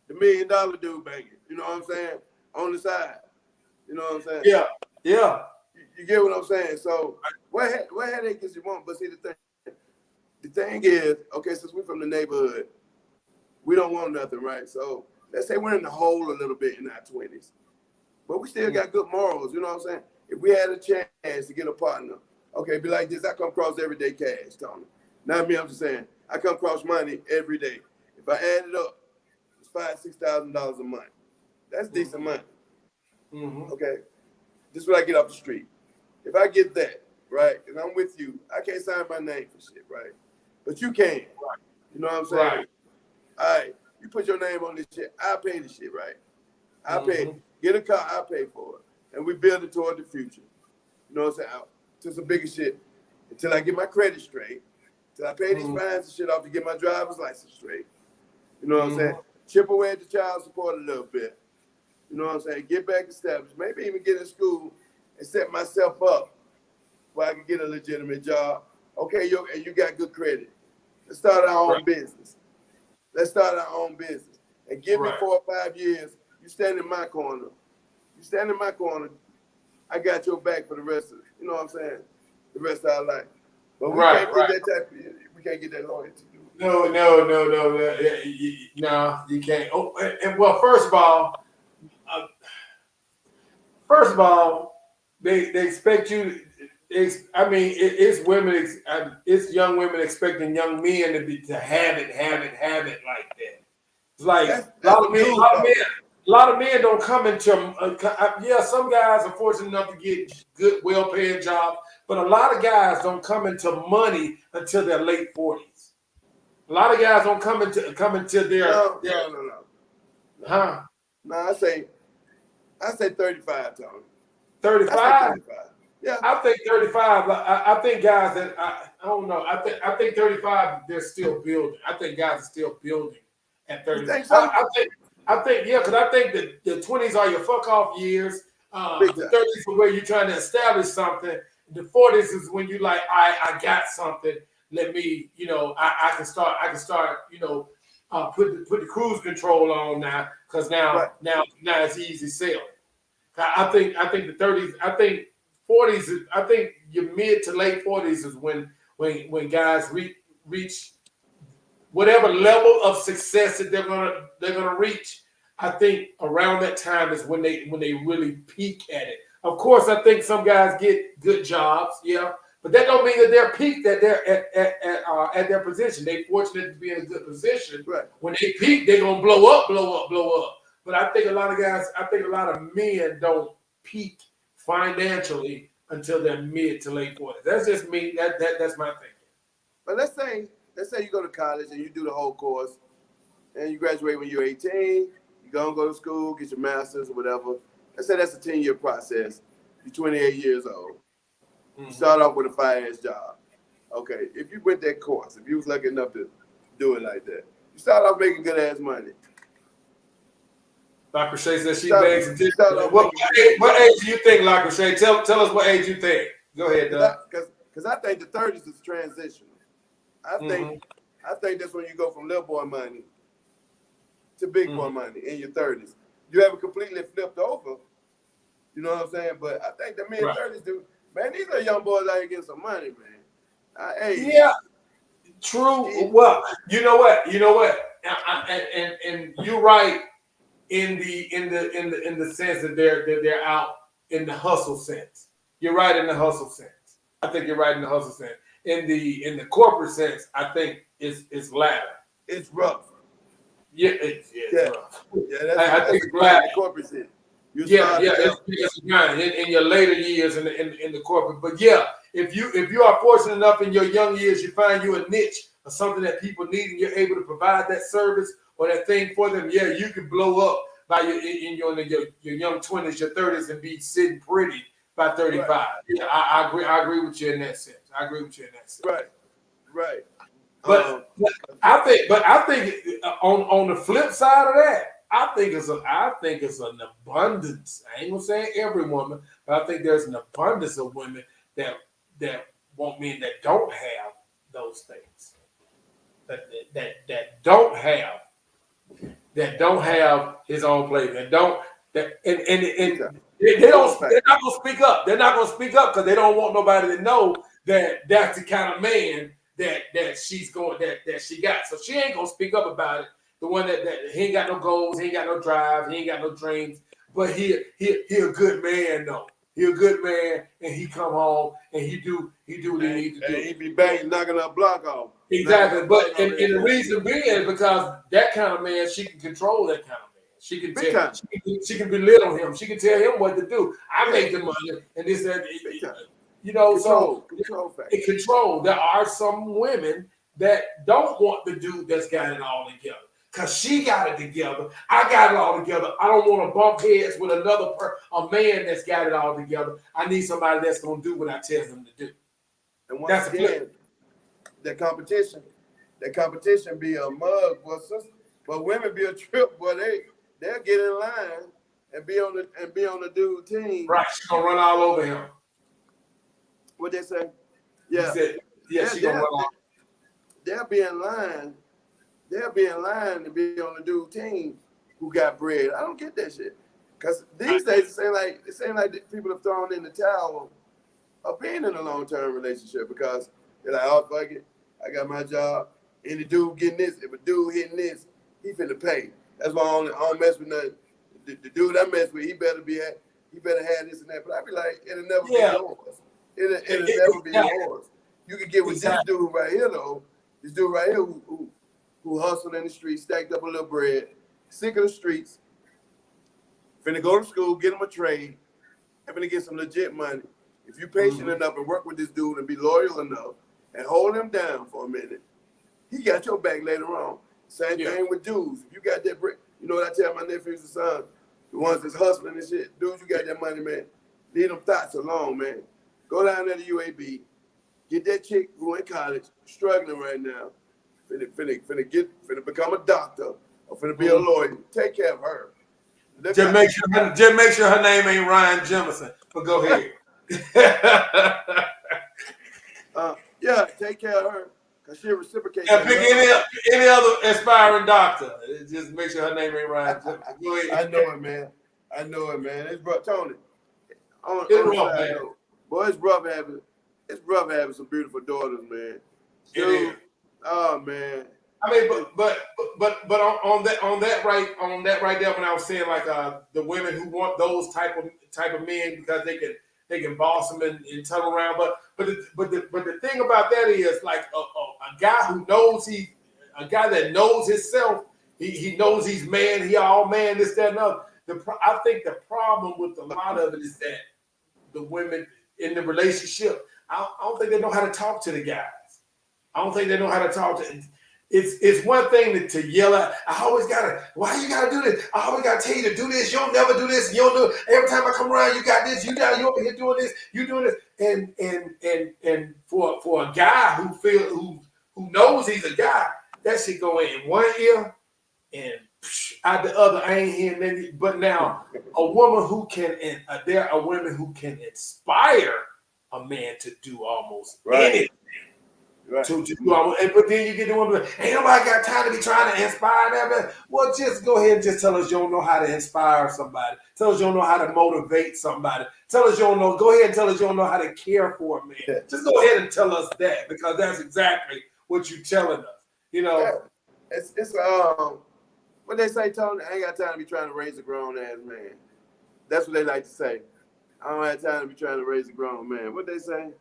the $1 million dude banging. You know what I'm saying? On the side. You know what I'm saying? Yeah. You get what I'm saying? So what headache is you want? But see, the thing is, okay, since we're from the neighborhood, we don't want nothing, right? So let's say we're in the hole a little bit in our 20s. but we still got good morals. You know what I'm saying? If we had a chance to get a partner, okay, be like this. I come across everyday cash, Tony. Not me. I'm just saying I come across money every day. If I add it up, it's $5,000-$6,000 a month. That's decent money. Okay, this is what I get off the street. If I get that, right, and I'm with you, I can't sign my name for shit, right? But you can. You know what I'm saying? Right. All right, you put your name on this shit. I pay the shit, right? I pay. Get a car, I pay for it. And we build it toward the future. You know what I'm saying? To some bigger shit. Until I get my credit straight. Until I pay these fines and shit off to get my driver's license straight. You know what I'm saying? Chip away at the child support a little bit. You know what I'm saying? Get back established. Maybe even get in school and set myself up where I can get a legitimate job. Okay, and you got good credit. Let's start our own business. Let's start our own business. And give me 4 or 5 years. You stand in my corner. You stand in my corner. I got your back for the rest of it. You know what I'm saying? The rest of our life. But we can't get that type of, we can't get that loyalty. No, you can't. Oh, and well, first of all, they expect you. It's women. It's young women expecting young men to have it like that. It's like a lot of men don't come into. Some guys are fortunate enough to get good, well-paying jobs, but a lot of guys don't come into money until their late 40s. A lot of guys don't come into their. No. Huh? No, I say 35, Tony. 35. Yeah, I think 35. I think guys that I don't know. I think 35. They're still building. I think guys are still building at 30. You think so? I think because I think that the 20s are your fuck off years. The 30s are where you're trying to establish something. The 40s is when you like, I got something. Let me, I can start, put the cruise control on now, because now it's easy sailing. I think the 30s, I think 40s, I think your mid to late 40s is when guys reach whatever level of success that they're gonna reach. I think around that time is when they really peak at it. Of course, I think some guys get good jobs, but that don't mean that they're peaked, that they're at their position. They fortunate to be in a good position. Right. When they peak, they're gonna blow up. But I think a lot of men don't peak financially until they're mid to late 40s. That's just me. That's my thinking. But let's say you go to college and you do the whole course, and you graduate when you're 18. You go to school, get your master's or whatever. Let's say that's a 10-year process. You're 28 years old. You start off with a fire-ass job. Okay, if you went that course, if you was lucky enough to do it like that, you start off making good-ass money. LaCroix says she begs and what age do you think, LaCroix? Tell us what age you think. Go ahead, Doug. Because I think the 30s is transitional. I think that's when you go from little boy money to big boy money in your 30s. You haven't completely flipped over. You know what I'm saying? But I think the mid-30s do. Man, these are young boys out here getting some money, man. Yeah, true. Well, you know what? And you're right in the sense that they're out in the hustle sense. You're right in the hustle sense. I think you're right in the hustle sense. In the corporate sense, I think it's latter. It's rough. Yeah, it's rough. Yeah, I think it's latter. The corporate sense. It's grind in your later years in the corporate. But yeah, if you are fortunate enough in your young years, you find you a niche or something that people need, and you're able to provide that service or that thing for them. Yeah, you can blow up by your young 20s, your 30s, and be sitting pretty by 35. Right. Yeah, I agree with you in that sense. Right. But I think on the flip side of that, I think it's an abundance. I ain't gonna say every woman, but I think there's an abundance of women that want men that don't have those things. That don't have his own place. They're not gonna speak up. They're not gonna speak up because they don't want nobody to know that that's the kind of man that she got. So she ain't gonna speak up about it. The one that he ain't got no goals, he ain't got no drive, he ain't got no dreams. but he a good man though. He a good man, and he come home and he do what he need to do. And he be back knocking her block off. Exactly, but and the reason being is because that kind of man, she can control that kind of man. She can tell, she can belittle him. She can tell him what to do. I make the money, and this that. You know, control. There are some women that don't want the dude that's got it all together. Cause she got it together. I got it all together. I don't want to bump heads with a man that's got it all together. I need somebody that's gonna do what I tell them to do. And once again, that competition be a mug, but women be a trip. Boy, they'll get in line and be on the dude team. Right, she's gonna run all over him. What they say? Yeah, she's gonna run all. They'll be in line. They'll be in line to be on the dude team who got bread. I don't get that shit. Cause these days it seems like people have thrown in the towel of being in a long-term relationship because they're like, oh fuck it, I got my job. Any dude getting this, if a dude hitting this, he finna pay. That's why I don't mess with nothing. The dude I mess with, he better have this and that. But I be like, it'll never be yours. It'll never be yours. You can get with this dude right here though. This dude right here who hustled in the streets, stacked up a little bread, sick of the streets, finna go to school, get him a trade, and finna get some legit money. If you're patient enough and work with this dude and be loyal enough and hold him down for a minute, he got your back later on. Same thing with dudes. If you got that bread, you know what I tell my nephews and sons, the ones that's hustling and shit, dudes, you got that money, man. Leave them thoughts alone, man. Go down there to UAB, get that chick who in college, struggling right now, finna become a doctor or finna be a lawyer. Take care of her. Just make sure her name ain't Ryan Jemison. But go ahead. Yeah, take care of her because she'll reciprocate. Yeah, pick any other aspiring doctor. Just make sure her name ain't Ryan Jemison. Go ahead. I know it, man. It's rough, Tony. It's rough, man. Boy, it's rough having some beautiful daughters, man. Dude, it is. Oh man. I mean, but on that right there, when I was saying like the women who want those type of men because they can boss them and turn around, but the thing about that is like a guy who knows a guy that knows himself, he knows he's man, he all man, this, that, and other. I think the problem with a lot of it is that the women in the relationship, I don't think they know how to talk to the guys. I don't think they know how to talk to. It's one thing to yell at. Why you gotta do this? I always gotta tell you to do this. You'll never do this. You'll do it. Every time I come around, you got this. You over here doing this. You doing this. And for a guy who knows he's a guy, that shit go in one ear and out the other. I ain't hearing anything. But now a woman who can, there are women who can inspire a man to do almost anything. Right. But then you get the woman, ain't nobody got time to be trying to inspire that. Well, just go ahead and just tell us you don't know how to inspire somebody. Tell us you don't know how to motivate somebody. Tell us you don't know. Go ahead and tell us you don't know how to care for a man. Yeah. Just go ahead and tell us that because that's exactly what you're telling us. You know, it's what they say, Tony. I ain't got time to be trying to raise a grown ass man. That's what they like to say. I don't have time to be trying to raise a grown man. What they say?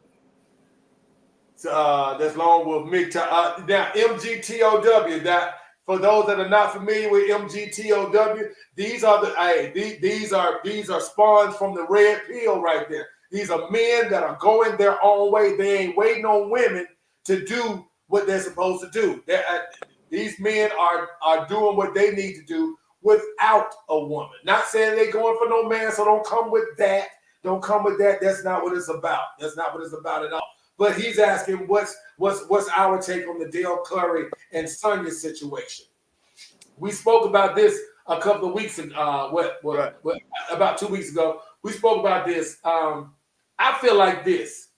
That's long with me. Now, MGTOW. That for those that are not familiar with MGTOW, these are spawns from the red pill right there. These are men that are going their own way. They ain't waiting on women to do what they're supposed to do. These men are doing what they need to do without a woman. Not saying they're going for no man, so don't come with that. Don't come with that. That's not what it's about. That's not what it's about at all. But he's asking what's our take on the Dale Curry and Sonya situation. We spoke about this a couple of weeks ago. About 2 weeks ago. We spoke about this. I feel like this,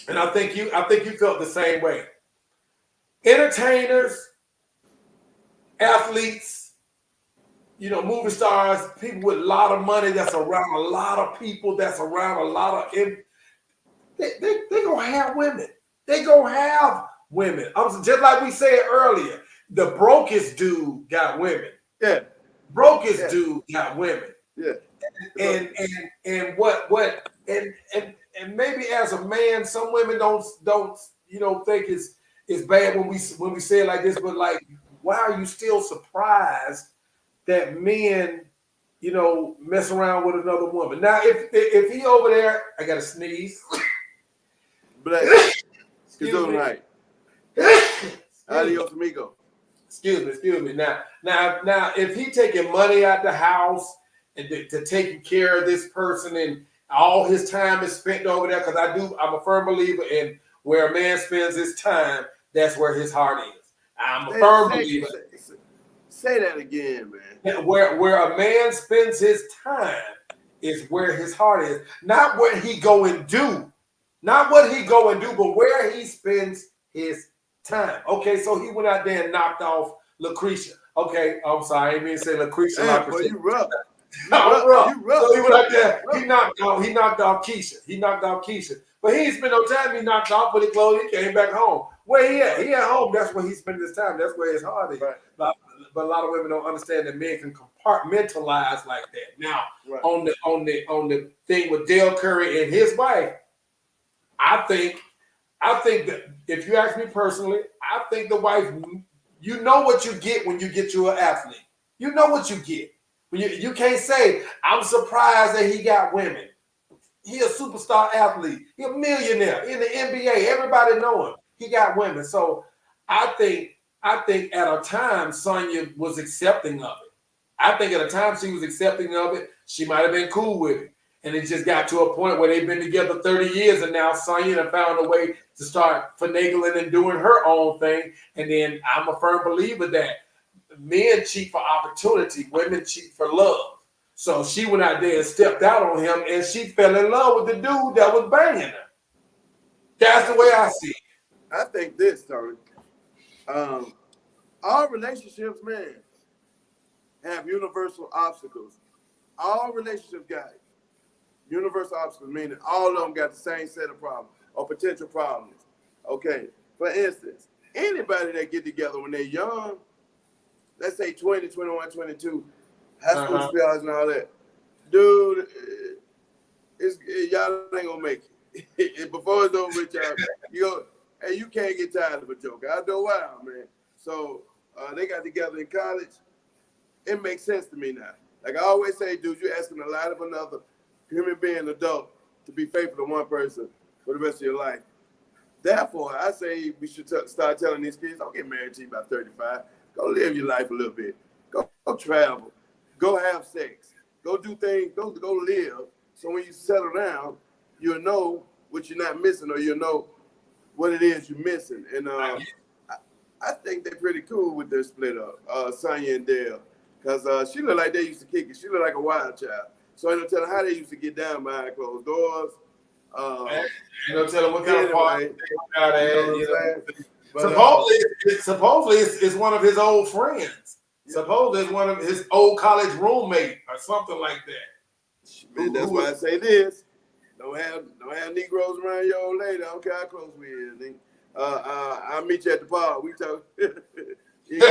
and I think you felt the same way. Entertainers, athletes, movie stars, people with a lot of money that's around a lot of people, that's around a lot of. They gonna have women. They gonna have women. Just like we said earlier, the brokest dude got women. Yeah. Brokest dude got women. Yeah. And what and maybe as a man, some women don't think it's bad when we say it like this, but like, why are you still surprised that men mess around with another woman? Now, if he over there, I gotta sneeze. Black. Excuse me. Right. Adios, amigo. Excuse me. Now, if he taking money out the house and to taking care of this person, and all his time is spent over there, because I'm a firm believer in where a man spends his time, that's where his heart is. I'm a firm believer. Say that again, man. Where a man spends his time is where his heart is. Not what he go and do. Not what he go and do, but where he spends his time. Okay, so he went out there and knocked off Lucretia. Okay, I'm sorry, I didn't mean to say Lucretia. Boy, you rough. You rough. So he went out there, he knocked off Keisha. He knocked off Keisha. But he didn't spend no time. He knocked off, put his clothes, he came back home. Where he at? He at home. That's where he spent his time. That's where his heart is. Right. But a lot of women don't understand that men can compartmentalize like that. Now, right. on the thing with Dale Curry and his wife, I think that if you ask me personally, I think the wife, you know what you get when you get you an athlete. You know what you get. You can't say, I'm surprised that he got women. He a superstar athlete. He a millionaire in the NBA. Everybody know him. He got women. So I think at a time Sonya was accepting of it. I think at a time she was accepting of it, she might have been cool with it. And it just got to a point where they've been together 30 years, and now Sonya found a way to start finagling and doing her own thing. And then I'm a firm believer that men cheat for opportunity, women cheat for love. So she went out there and stepped out on him, and she fell in love with the dude that was banging her. That's the way I see it. I think this, Tony. All relationships, man, have universal obstacles. All relationships got universal obstacles, meaning all of them got the same set of problems or potential problems. Okay, for instance, anybody that get together when they're young, let's say 20, 21, 22, high school sweethearts and all that, dude, y'all ain't gonna make it. Before it's over with y'all, you can't get tired of a joke. I know why, man. So they got together in college. It makes sense to me now. Like I always say, dude, you're asking a lot of another human being, adult, to be faithful to one person for the rest of your life. Therefore, I say we should start telling these kids, don't get married till you're about 35. Go live your life a little bit. Go travel. Go have sex. Go do things. Go live. So when you settle down, you'll know what you're not missing, or you'll know what it is you're missing. And I think they're pretty cool with their split up, Sonya and Dale. Because she looked like they used to kick it. She looked like a wild child. So I don't tell her how they used to get down behind closed doors. You don't tell her what kind of party supposedly it's one of his old friends. Yeah. Supposedly it's one of his old college roommate or something like that. Man, that's why I say this. Don't have Negroes around your old lady. I don't care how close we is. I'll meet you at the bar. We talk. You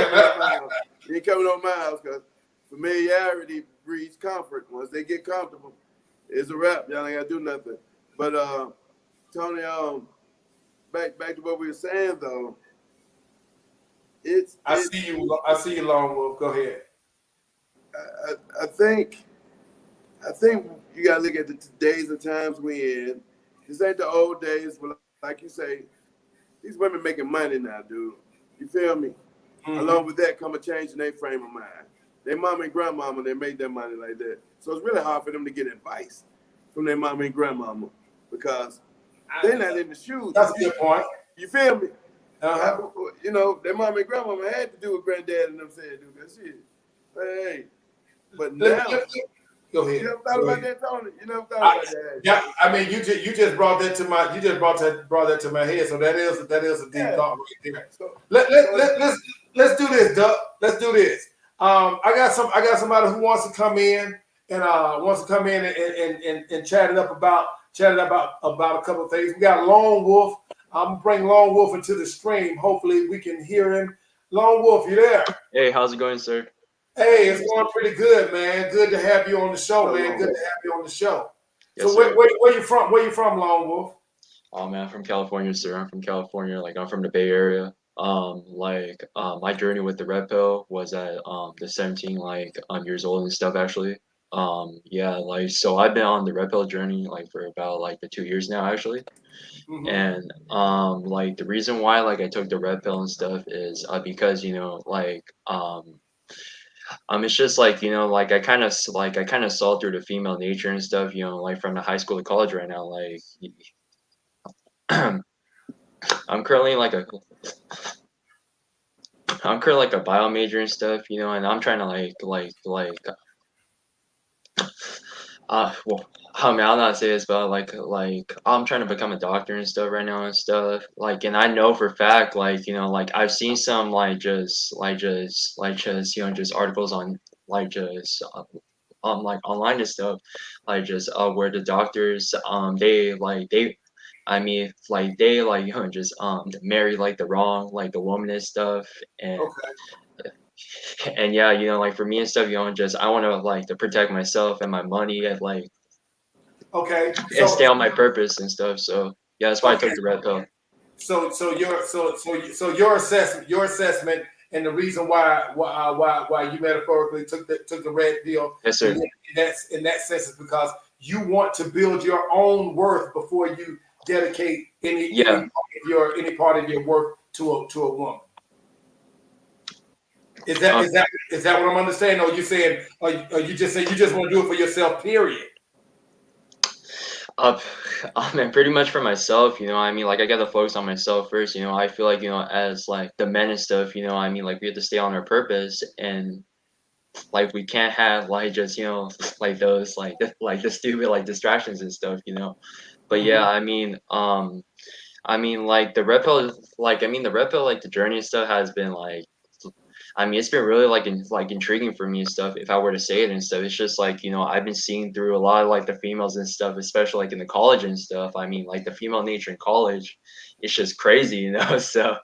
ain't coming on my house because familiarity breeds comfort. Once they get comfortable, it's a wrap. Y'all ain't got to do nothing. But Tony, back to what we were saying though. I see you, Lone Wolf. Go ahead. I think you gotta look at the days and times we in. This ain't the old days, but like you say, these women making money now, dude. You feel me? Mm-hmm. Along with that come a change in their frame of mind. Their mama and grandmama, they made their money like that. So it's really hard for them to get advice from their mama and grandmama because they're not in the shoes. That's a good point. You feel me? Their mama and grandmama had to do what granddad and them said do that shit. Hey, but now, go ahead. You never thought about that, Tony? You never thought about that? Yeah, I mean, you just brought that to my my head. So that is a deep thought right there. So let's do this, Duck. Let's do this. I got somebody who wants to come in and chat it up about a couple of things. We got Lone Wolf. I'm gonna bring Lone Wolf into the stream. Hopefully we can hear him. Lone Wolf, you there? Hey, how's it going, sir? Hey, it's going pretty good, man. Good to have you on the show, So man. Good long. to have you on the show. Yes, So sir. where you from? Where you from, Lone Wolf? Oh man, I'm from California, sir. I'm from California. Like I'm from the Bay Area. My journey with the red pill was at the 17 years old and stuff actually. Yeah, like so I've been on the red pill journey like for about like the 2 years now actually. Mm-hmm. And like the reason why like I took the red pill and stuff is because it's just like like I kind of saw through the female nature and stuff, like from the high school to college right now like I'm currently like a I'm currently like a bio major and stuff, and I'm trying to well, I mean, I'll not say this, but like I'm trying to become a doctor and stuff right now and stuff. Like, and I know for a fact, like like I've seen some just articles on just like online and stuff, like just where the doctors they I mean like they just marry like the wrong like the woman and stuff and Okay. and yeah, like for me and stuff, just I want to like to protect myself and my money and like Okay. and So stay on my purpose and stuff. So yeah, that's why I okay. took the red pill. So your assessment and the reason why you metaphorically took the red pill Yes, in, sir. in that sense is because you want to build your own worth before you dedicate Yeah. any part of your worth to a woman. Is that Um, is that is that what I'm understanding? Or you saying or you just say you just want to do it for yourself? Period. uh, and pretty much for myself, I mean, like I gotta focus on myself first. I feel like as like the men and stuff, I mean, like we have to stay on our purpose and like we can't have like just like those like the stupid like distractions and stuff. But yeah, Mhm. I mean, like the red pill, like I mean, the red pill, like the journey and stuff has been like, I mean, it's been really like intriguing for me and stuff. If I were to say it and stuff, it's just like I've been seeing through a lot of like the females and stuff, especially like in the college and stuff. I mean, like the female nature in college, it's just crazy. So,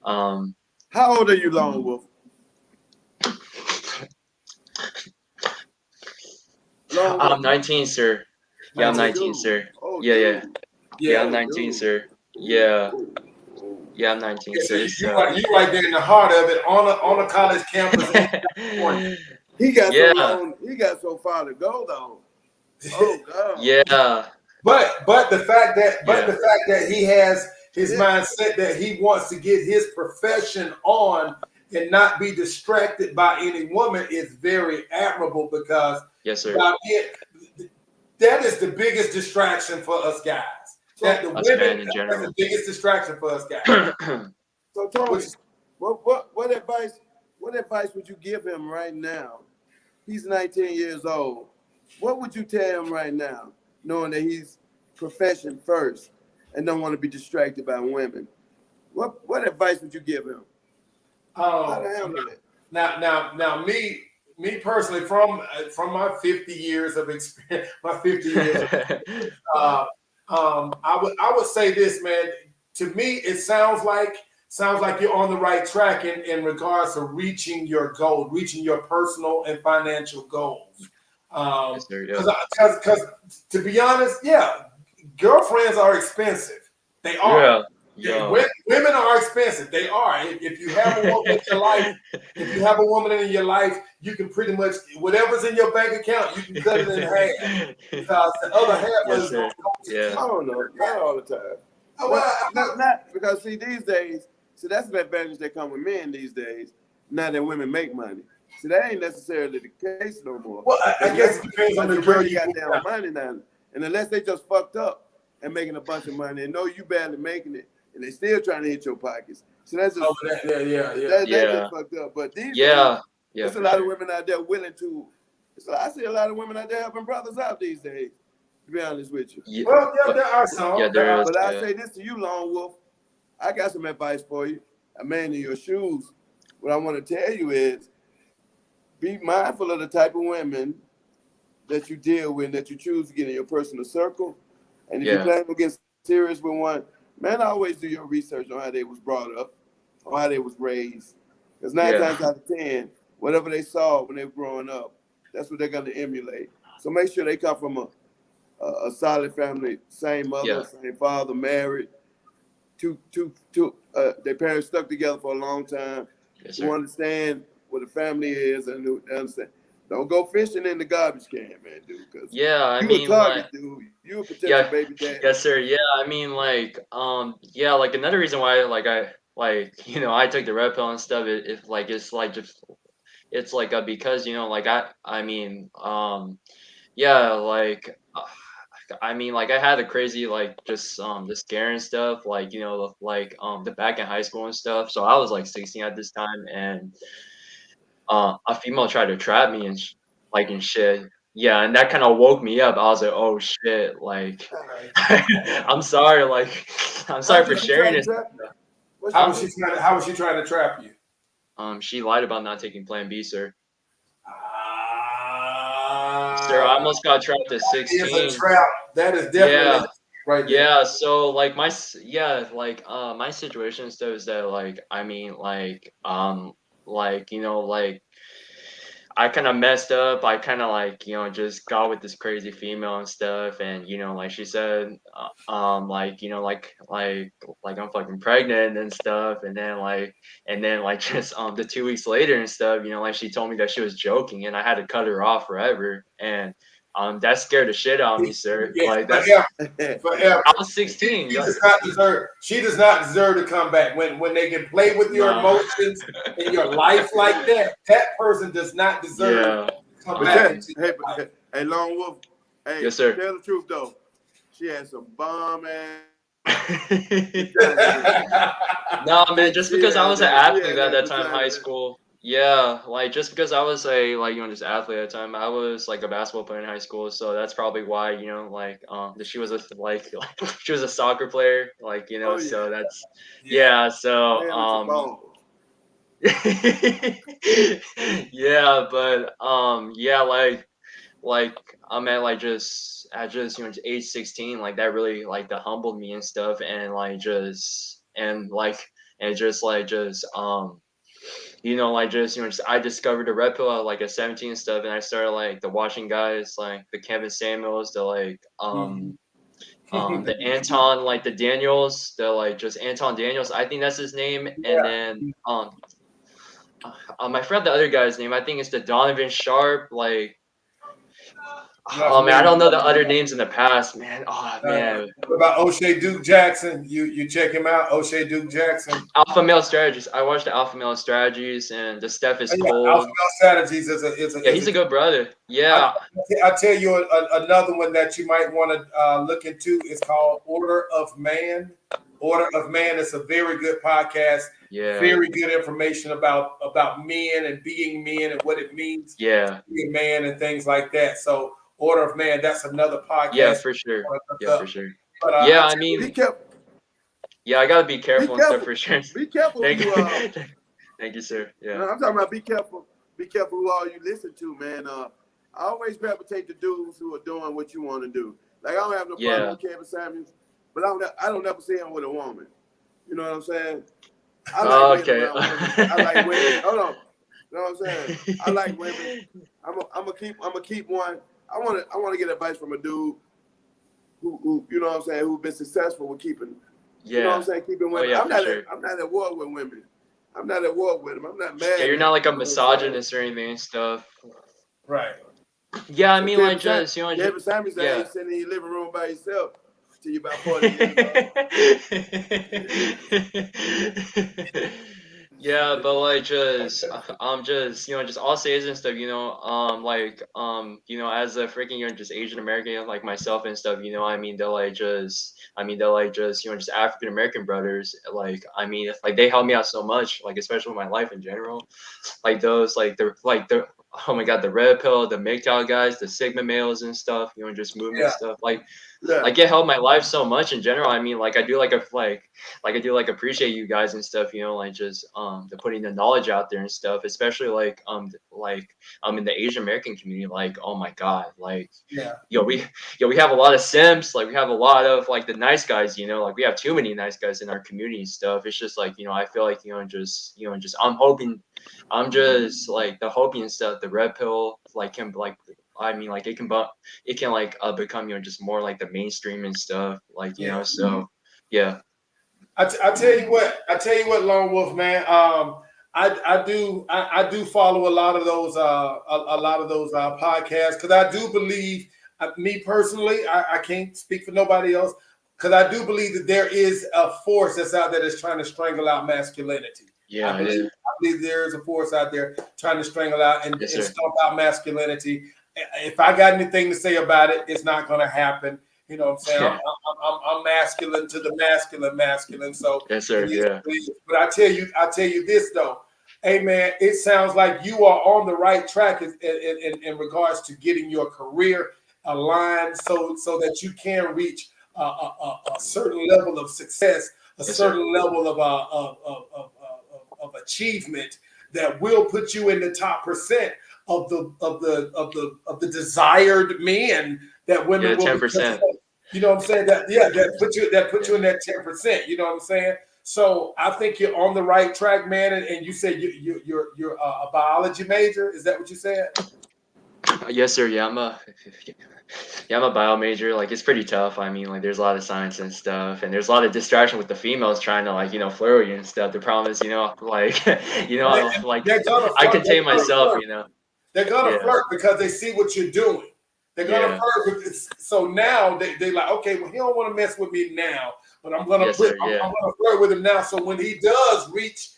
um, How old are you, Lone Wolf? Lone I'm Wolf. 19, sir. Yeah, I'm Oh, 19. 19, dude. sir. Oh, Yeah, yeah, dude. yeah. Yeah. I'm Oh, 19, dude. sir. Ooh, Yeah, ooh, ooh. yeah. I'm 19, Okay, so sir. you right there in the heart of it on a college campus in California. He got so Yeah, long. He got so far to go, though. Oh God. yeah, But the yeah. fact that he has his Yeah. mindset that he wants to get his profession on and not be distracted by any woman is very admirable because Yes, sir. by that is the biggest distraction for us guys. That So, the Us women men in that's the general. biggest distraction for us guys. so Which Tony, is what advice would you give him right now? He's 19 years old. What would you tell him right now, knowing that he's profession first and don't want to be distracted by women? What advice would you give him? How um to handle it? now me personally from my 50 years of experience my 50 years Wow. uh, I would say this, man. To me, it sounds like you're on the right track in regards to reaching your goal, reaching your personal and financial goals. Yes, sir. Yep. Because to be honest, yeah, girlfriends are expensive. They are. Yeah. Yeah, Yo. women are expensive. They are. If you have a woman in your life, if you have a woman in your life, you can pretty much whatever's in your bank account, you can cut it in half because the other half Yes, is going sir. to go to Yeah. I don't know. Not all the time. oh, Not, well, not because see these days. See that's the advantage that come with men these days. Now that women make money. See that ain't necessarily the case no more. well, I Because guess it depends on the you're girl bringing you move goddamn out. money now, and unless they just fucked up and making a bunch of money and know you barely making it, and they still trying to hit your pockets. So that's Oh, just yeah. that's just Yeah. fucked up. But these days, Yeah. Yeah, there's a for lot of sure. women out there willing to. I see a lot of women out there helping brothers out these days. To be honest with you. Yeah. Well, yeah, But there are yeah, some. there is. But I Yeah. say this to you, Lone Wolf. I got some advice for you. A man in your shoes. What I want to tell you is be mindful of the type of women that you deal with, that you choose to get in your personal circle. And if you Yeah. plan to get serious with one, man, always do your research on how they was brought up, or how they was raised. Because nine Yeah. times out of 10, whatever they saw when they were growing up, that's what they're gonna emulate. So make sure they come from a solid family, same mother, Yeah. same father, married, their parents stuck together for a long time, Yes, who sir. understand what a family is and who understand. Don't go fishing in the garbage can, man, dude, because Yeah, I you a mean, like, target, dude. You a potential yeah, baby daddy. yes, sir. Yeah, I mean, like, yeah, like another reason why, like, I took the red pill and stuff. If like, it's like just, it's like, because like I mean, yeah, like, I mean, like, I had a crazy, like, just the scare and stuff, like, like, the back in high school and stuff. So I was like 16 at this time, and a female tried to trap me and like and shit. Yeah, and that kind of woke me up. I was like, oh shit, like, All right. I'm sorry, like, I'm How sorry for did she try sharing to this. trap? What she Huh? do? How was she trying to trap you? She lied about not taking Plan B, sir. Sir, I Ah, almost got trapped at is a 16. trap. That is definitely Yeah, right there. yeah. So like yeah, like my situation and stuff is that, like, I mean, like, like, I kind of messed up. I kind of, like, just got with this crazy female and stuff, and like she said, like, like I'm fucking pregnant and stuff, and then like just the 2 weeks later and stuff, like she told me that she was joking, and I had to cut her off forever, and that scared the shit out of me, sir. Yeah, Like that's forever, forever. I was 16. She does not deserve. She does not deserve to come back. When they can play with your No, emotions in your life like that, that person does not deserve yeah, to come But back tell, into hey, your life. hey, Lone Wolf, hey, yes, sir. tell the truth though. She had some bomb ass. Just tell the truth. No, man, just She because I had was an that. She athlete had at that that time, high designer. school. Yeah, like just because I was a, like, just athlete at the time, I was like a basketball player in high school, so that's probably why, like, that she was a, like, she was a soccer player, like, Oh so yeah, that's, Yeah, yeah, so playing with your balls. yeah, but yeah, like I'm at, like, just at just age 16, like that really, like, that humbled me and stuff, and like just and like and just like just like just just I discovered the red pill at like at 17 and stuff, and I started like the watching guys like the Kevin Samuels, the like Mhm. the Anton, like the Daniels, the like just Anton Daniels, I think that's his name, and then I forgot the other guy's name. I think it's the Donovan Sharp, like, I'm not oh man, I familiar. don't know the other names in the past, man. Oh man, What about O'Shea Duke Jackson? You check him out, O'Shea Duke Jackson. Alpha Male Strategies. I watched the Alpha Male Strategies, and the Steph is Oh, yeah, Alpha cold. Male Strategies Yeah, is he's a. a good brother. I, Yeah, I tell you another one that you might want to look into is called Order of Man. Order of Man is a very good podcast. yeah, Very good information about men and being men and what it means yeah, to be a man and things like that. So Order of Man, that's another yeah, podcast for you sure. want to Yeah, look for up. sure. But Yeah, I I tell Be mean, careful. yeah, I gotta be Be careful and stuff careful. for sure. Be careful who Thank you. thank you, sir. Yeah, I'm talking about be careful. Be careful who all you listen to, man. I always gravitate to dudes who are doing what you want to do. Like I don't have no problem yeah. with Kevin Samuels, but I don't ever see him with a woman. You know what I'm saying? I like being Okay. around women. I like women. Hold on. You know what I'm saying? I like women. I'm gonna keep one. I wanna get advice from a dude who you know what I'm saying, who's been successful with keeping, you know what I'm Yeah. saying, keeping Oh women. yeah, for sure. I'm not at war with women. I'm not at war with them. I'm not Yeah, mad you're at not them. like a You know what I'm saying? misogynist or anything and stuff. right. Yeah, I So mean, like, just Kevin Samuels yeah. ain't sitting in your living room by yourself till you about 40 years old. Yeah, but like just just just all Asian stuff, like as a freaking just Asian American like myself and stuff, I mean they're like just just African American brothers, like I mean like they helped me out so much, like especially with my life in general, like those like the oh my god, the red pill, the MGTOW guys, the Sigma males and stuff, just movement Yeah. stuff, like Yeah. like it helped my life so much in general. I mean, like I do like appreciate you guys and stuff, you know, like just the putting the knowledge out there and stuff, especially in the Asian American community. Like, oh my God, like Yeah. we have a lot of simps, like we have a lot of like the nice guys, you know, like we have too many nice guys in our community and stuff. It's just like, you know, I feel like, just I'm just like the hoping and stuff, the red pill like can like I mean like it can like become, you know, just more like the mainstream and stuff, like, you Yeah. know, so yeah. I tell you what, Lone Wolf, man. I do follow a lot of those a lot of those podcasts because I do believe me personally, I can't speak for nobody else because I do believe that there is a force that's out there that's trying to strangle out masculinity. Yeah, I believe there is a force out there trying to strangle out and Yes, sir. stomp out masculinity. If I got anything to say about it, it's not going to happen. You know what I'm saying? Yeah. I'm masculine to the masculine. So Yes, sir. it is Yeah. what it is. But I tell you this though. Hey man, it sounds like you are on the right track in regards to getting your career aligned so that you can reach a certain level of success, a Yes, certain level of achievement that will put you in the top percent of the desired men that women Yeah, will be. 10%. You know what I'm saying? That put you in that 10%. You know what I'm saying? So I think you're on the right track, man. And you said you're a biology major. Is that what you said? Yes, sir. I'm a bio major. Like it's pretty tough. I mean, like there's a lot of science and stuff, and there's a lot of distraction with the females trying to like, you know, flirt with you and stuff. The problem is, you know, like you know, like They're gonna I flirt. contain myself, you know. They're gonna Yeah. flirt because they see what you're doing. They're gonna Yeah. flirt with so now they like, okay, well, he don't want to mess with me now, but I'm gonna Yes, sir. I'm Yeah. gonna flirt with him now. So when he does reach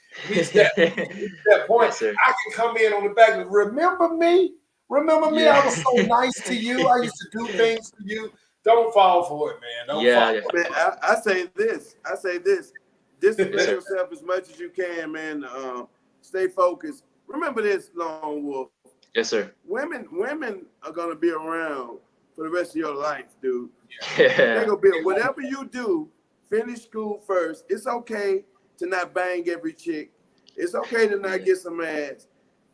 that point, Yes, sir. I can come in on the back and remember me. Remember me? I Yeah. was so nice to you. I used to do things for you. Don't fall for it, man. Don't fall Yeah. for it. Man, I say this. Discipline Yes, sir. yourself as much as you can, man. Stay focused. Remember this, Lone Wolf. Yes, sir. Women are gonna be around for the rest of your life, dude. Yeah. They're gonna be whatever you do. Finish school first. It's okay to not bang every chick. It's okay to not get some ass.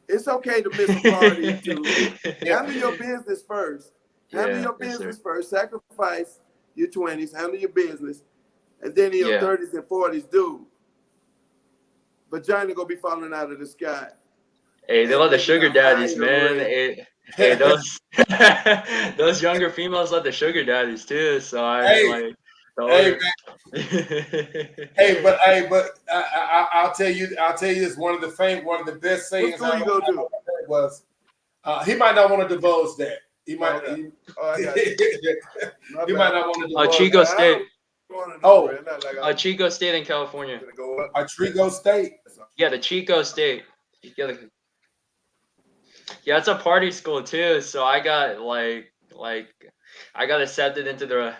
It's okay to miss a party or two. Handle your business first. Handle your business first. Sacrifice your 20s. Handle your business. And then in your 30s and 40s, dude, vagina gonna be falling out of the sky. Hey, they love the sugar daddies, man. Hey, those younger females love the sugar daddies too. So I mean, like, but I'll tell you this. One of the best sayings What school you go to? Was he might not want to divulge that. He might. Okay. He might not want to divulge. Chico State. Chico State in California. Chico State. Yeah, the Chico State. Yeah, it's a party school too. So I got I got accepted into the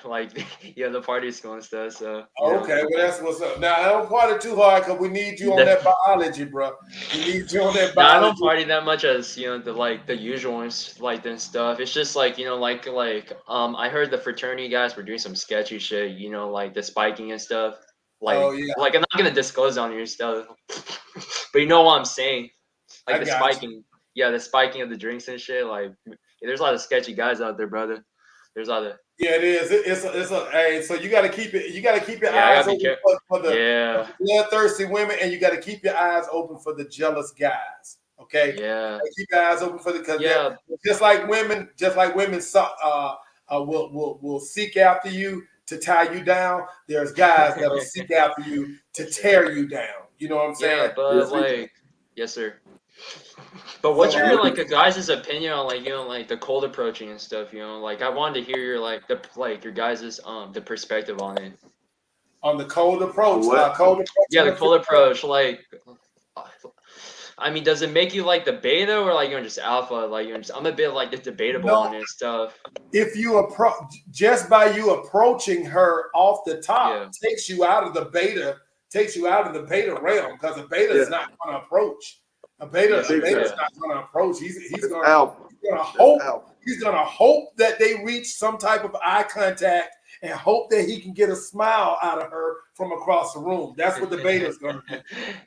the party school and stuff. So okay, well that's what's up. Now I don't party too hard because we need you on that biology, bro. We need you on that biology. I don't party that much as the usual ones and stuff. It's just I heard the fraternity guys were doing some sketchy shit. Like the spiking and stuff. I'm not gonna disclose on your stuff, but you know what I'm saying. Like the spiking. Yeah, the spiking of the drinks and shit. There's a lot of sketchy guys out there, brother. There's a lot of. Yeah, it is. It's a hey. So you got to keep it. You got to keep your eyes open for the bloodthirsty women, and you got to keep your eyes open for the jealous guys. Okay. Yeah. Keep your eyes open for because just like women will seek after you to tie you down. There's guys that'll seek after you to tear you down. You know what I'm saying? Yeah, but yes, sir. But what's your a guys' opinion on the cold approaching and stuff? I wanted to hear your your guys' the perspective on it. On the cold approach. Yeah, the cold approach. I mean, does it make you the beta or you're just alpha? I'm a bit just debatable on it stuff. If you approach just by you approaching her off the top takes you out of the beta realm because a beta is not going to approach. A beta is not going to approach. He's going to hope that they reach some type of eye contact and hope that he can get a smile out of her from across the room. That's what the beta's going to do. Yes,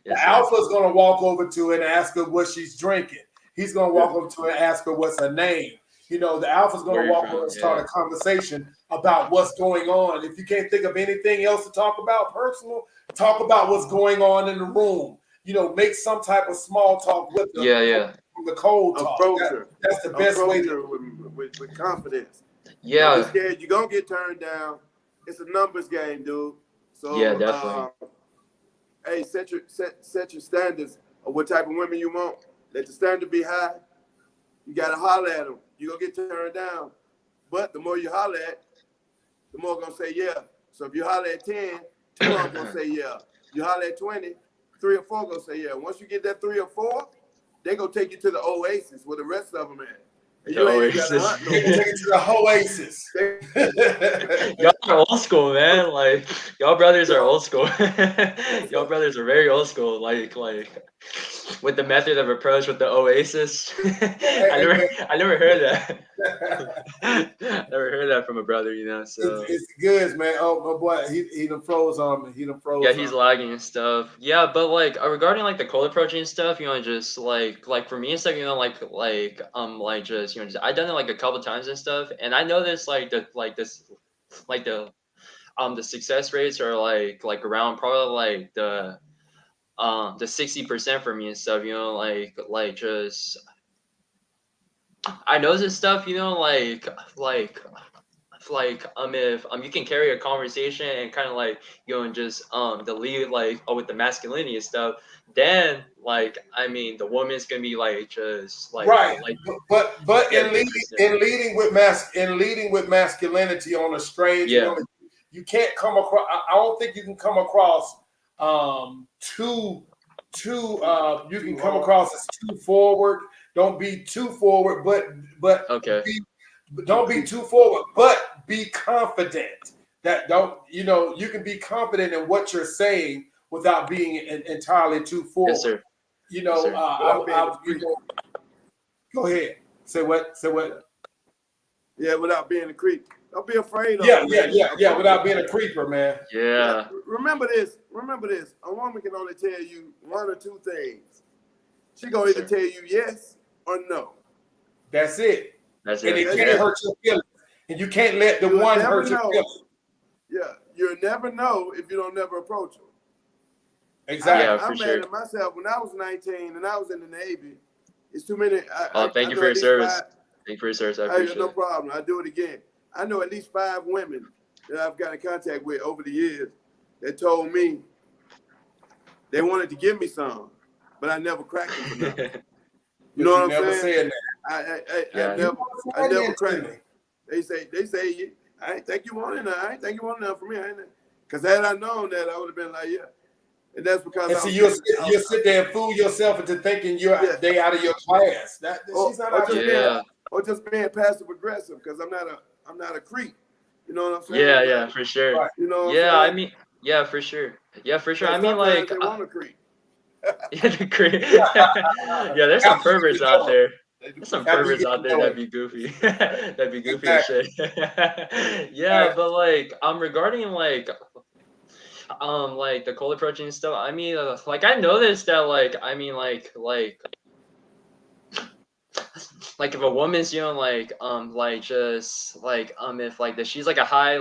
The sir. alpha's going to walk over to her and ask her what she's drinking. He's going to walk over to her and ask her what's her name. You know, the alpha's going Where to you walk from? over and start Yeah. a conversation about what's going on. If you can't think of anything else to talk about personal, talk about what's going on in the room. You know, make some type of small talk with them. Yeah. From the cold talk. Approach her. That's the best way Approach to her with confidence. Don't be Yeah. scared. You're going to get turned down. It's a numbers game, dude. So, Yeah, definitely. Hey, set your standards of what type of women you want. Let the standard be high. You got to holler at them. You're going to get turned down. But the more you holler at, the more going to say yeah. So if you holler at 10, 2 are going to say yeah. You holler at 20, 3 or 4 going to say yeah. Once you get that 3 or 4, they going to take you to the Oasis where the rest of them at. And you ain't got to hunt no more. take it to the Oasis. Y'all are old school, man. Like y'all brothers are old school. Y'all brothers are very old school. Like with the method of approach with the Oasis. I never heard that. Never heard that from a brother, you know. So it's good, man. Oh my boy, he done froze on me. He done froze. yeah, he's lagging and stuff. Yeah, but like regarding like the cold approaching and stuff, you know, just like for me and stuff, you know, like just you know, just I done it like a couple times and stuff, and I noticed like the success rates are like around probably like the 60% for me and stuff, you know, like just I know this stuff, you know, like if you can carry a conversation and kind of like you know and just the lead like with the masculinity and stuff, then like I mean the woman's gonna be like just like right, like but in leading with masculinity on a strange woman, you can't come across. I don't think you can come across too you can come across as too forward. Don't be too forward, but okay. Don't be too forward, but be confident. That don't you know you can be confident in what you're saying without being entirely too forward. Yes, sir. You know, Yes, sir. Go ahead. Say what? Say what? Yeah, without being a creep. Don't be afraid of Yeah. Without being a creeper, man. Yeah. Remember this. A woman can only tell you 1 or 2 things. She gonna either tell you yes or no. That's it. That's and it. it can't hurt your feelings. And you can't let the one hurt your feelings. Yeah, you'll never know if you don't never approach them. Exactly. I'm mad at myself. When I was 19 and I was in the Navy, it's too many. Thank you for your service. Thank you for your service. I appreciate it. No problem. I do it again. I know at least 5 women that I've got in contact with over the years that told me they wanted to give me some, but I never cracked them for nothing. You know what I'm saying? I never cracked them. They say, I ain't think you wanted none. I ain't think you wanted none for me. Because had I known that, I would have been like, yeah. And that's because you'll sit there and fool yourself into thinking they out of your class. She's not out of your class. Or just being passive aggressive because I'm not a creep. You know what I'm saying? Yeah, for sure. Right. You know I mean, yeah, for sure. Yeah, for sure. I mean, like, they want to creep. Yeah, the creep. Yeah, there's some perverts out there. There's some perverts out there that'd be goofy. That'd be goofy as shit. Yeah, but like, regarding like the cold approaching and stuff. I mean, like I noticed that like if a woman's just if like that she's like a high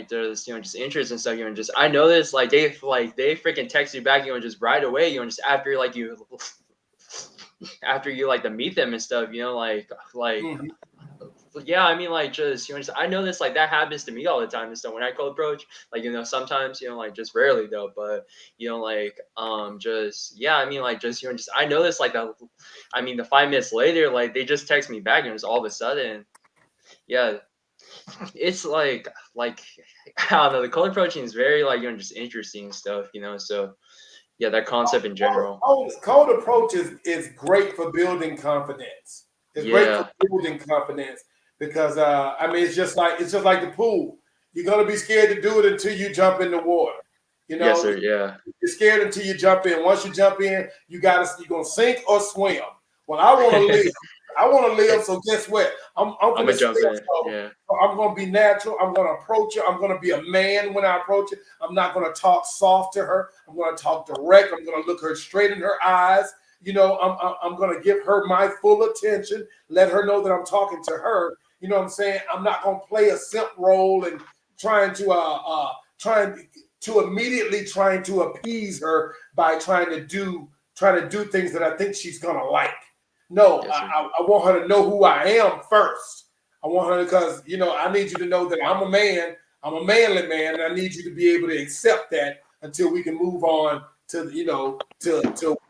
there's just interest and stuff just I noticed they freaking text you back just right away just after after you to meet them and stuff Mm-hmm. Yeah, I mean just I noticed that happens to me all the time and stuff when I cold approach sometimes just rarely though but just yeah I mean just I noticed the 5 minutes later they just text me back and it's all of a sudden yeah it's I don't know the cold approaching is very just interesting stuff so yeah that concept in general. Cold approach is great for building confidence. It's great for building confidence. Because I mean, it's just like the pool. You're gonna be scared to do it until you jump in the water. You know, yes, sir, yeah. You're scared until you jump in. Once you jump in, you're gonna sink or swim. Well, I want to live. I want to live. So guess what? I'm I'm gonna gonna jump step in. so Yeah. I'm gonna be natural. I'm gonna approach her. I'm gonna be a man when I approach her. I'm not gonna talk soft to her. I'm gonna talk direct. I'm gonna look her straight in her eyes. You know, I'm gonna give her my full attention. Let her know that I'm talking to her. You know what I'm saying? I'm not gonna play a simp role and trying to immediately trying to appease her by trying to do things that I think she's gonna like. No, Yes, sir. I want her to know who I am first. I want her because I need you to know that I'm a man. I'm a manly man, and I need you to be able to accept that until we can move on to to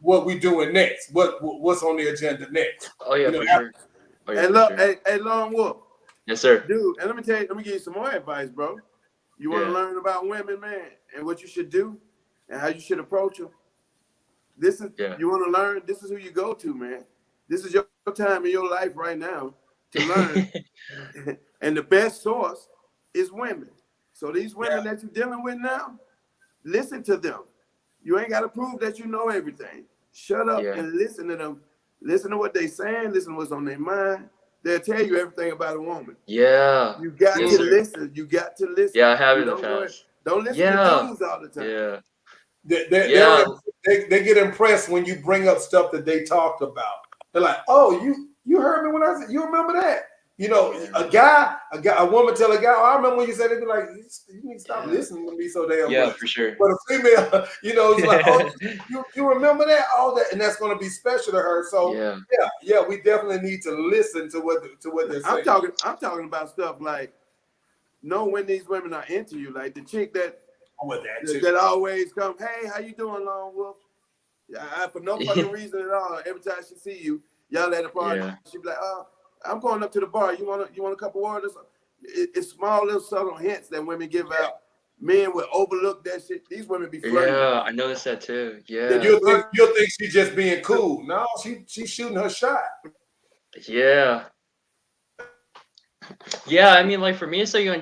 what we're doing next. What's on the agenda next? Oh yeah, for After, sure. Oh yeah, Hey, for look, sure. hey, Lone Wolf, Yes, sir. dude. And let me tell you, let me give you some more advice, bro. You want to Yeah. learn about women, man, and what you should do, and how you should approach them. This is Yeah. you want to learn. This is who you go to, man. This is your time in your life right now to learn. And the best source is women. So these women that you're dealing with now, listen to them. You ain't got to prove that you know everything. Shut up Yeah. and listen to them. Listen to what they saying. Listen to what's on their mind. They'll tell you everything about a woman. Yeah. You got Yes, to sir. listen. You got to listen. Yeah, I have You in the don't go ahead. past. Don't listen to Yeah. dudes all the time. Yeah. They get impressed when you bring up stuff that they talked about. They're like, "Oh, you heard me when I said you remember that." A woman tell a guy, "Oh, I remember when you said it." Be like, "You need to stop listening to me so damn Yeah, much." for sure. But a female, it's like, "Oh, you remember that? All that," and that's going to be special to her. So yeah, we definitely need to listen to what they're saying. I'm talking about stuff like know when these women are into you, like the chick that always come, "Hey, how you doing, Lone Wolf?" For no fucking reason at all. Every time she see you, y'all at a party, she be like, "Oh, I'm going up to the bar. You want a cup of water?" It's small little subtle hints that women give out. Men will overlook that shit. These women be flirting. Yeah, I noticed that too. Yeah. You'll think she's just being cool. No, she's shooting her shot. Yeah. Yeah, I mean, like for me, it's like I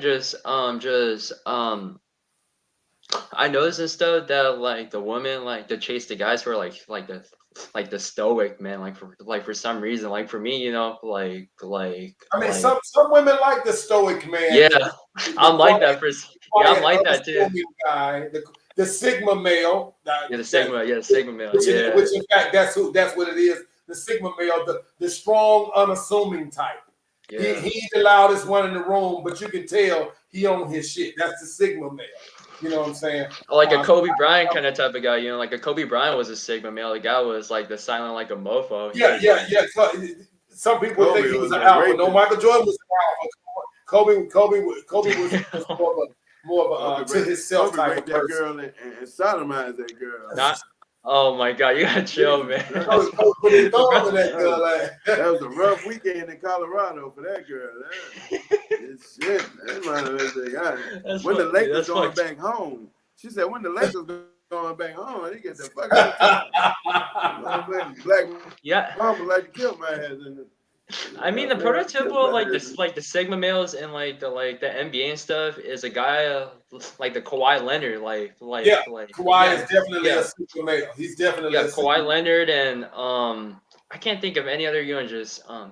noticed and stuff that like the women like to chase the guys who are like the stoic man, for some reason, like for me, I mean, some women like the stoic man. Yeah, I'm like that for. Yeah, I'm like that too. Guy, the Sigma male. The Sigma male. Which in fact, that's what it is. The Sigma male, the strong, unassuming type. Yeah. He ain't the loudest one in the room, but you can tell he on his shit. That's the Sigma male. You know what I'm saying? Like a Kobe Bryant kind of type of guy, like a Kobe Bryant was a Sigma male. The guy was like the silent like a mofo. Yeah. Some people think he was an alpha. No, Michael Jordan was an alpha. Kobe was more of a to himself type of person. Girl and sodomize that girl. Oh my God, you gotta chill, man. That was a rough weekend in Colorado for that girl. Shit. When the Lakers going back home, she said, when the Lakers going back home, they get the fuck out of town. Black mama like to kill my ass. I mean, the prototypical like the Sigma males and like the NBA and stuff is a guy like the Kawhi Leonard, Kawhi is definitely a Sigma male. He's definitely Kawhi Leonard, and I can't think of any other just oh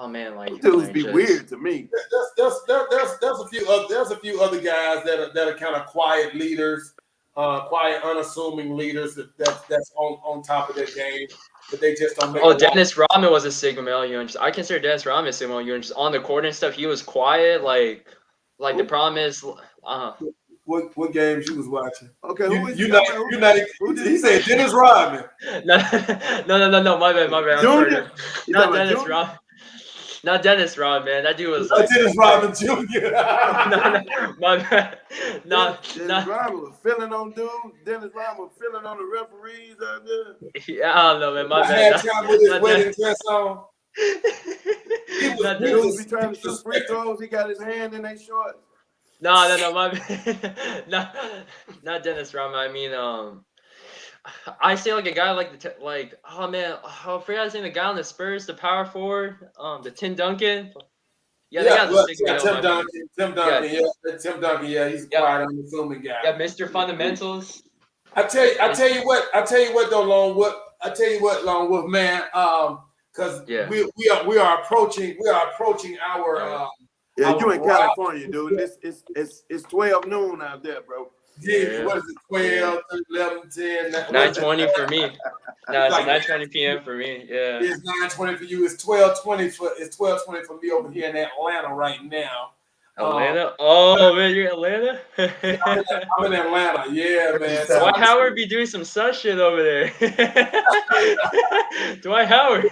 man, like dudes be weird to me. There's a few other guys that are kind of quiet leaders, quiet unassuming leaders that's on top of their game. But they just don't make. Oh, Dennis Rodman was a Sigma male. I consider Dennis Rodman a Sigma male. Just on the court and stuff, he was quiet. Like the problem is, What games you was watching? Okay, he said Dennis Rodman. No. My bad. Junior? Not Dennis Rodman. Not Dennis Rodman. That dude was like Dennis Rodman Jr. My bad. Dennis Rodman was filling on dudes. Dennis Rodman was filling on the referees out there. Yeah, I don't know, man. My bad. Time with his wedding dress on. Dudes be trying to shoot free throws. He got his hand in their shorts. No, my bad. Not Dennis Rodman. I mean, I say like a guy oh man, I forgot his name. The guy on the Spurs, the power forward, the Tim Duncan. Tim Duncan. Tim Duncan. Yeah, he's a quiet, unassuming guy. Yeah, Mr. Fundamentals. I tell you what though, Lone Wolf. I tell you what, Lone Wolf, man. because Yeah. we are approaching our Yeah, you in our California, dude. It's 12 noon out there, bro. yeah, Yeah. what is it, 12, 11, 10? What is it? 9:20 for me. No, it's Like 9:20 p.m. for me. Yeah. it's 9:20 for you. It's 12:20 for me over here in Atlanta right now. Atlanta? Oh man, you're Atlanta? I'm in Atlanta. Yeah, man. So Dwight Howard be doing some sus shit over there. Dwight Howard.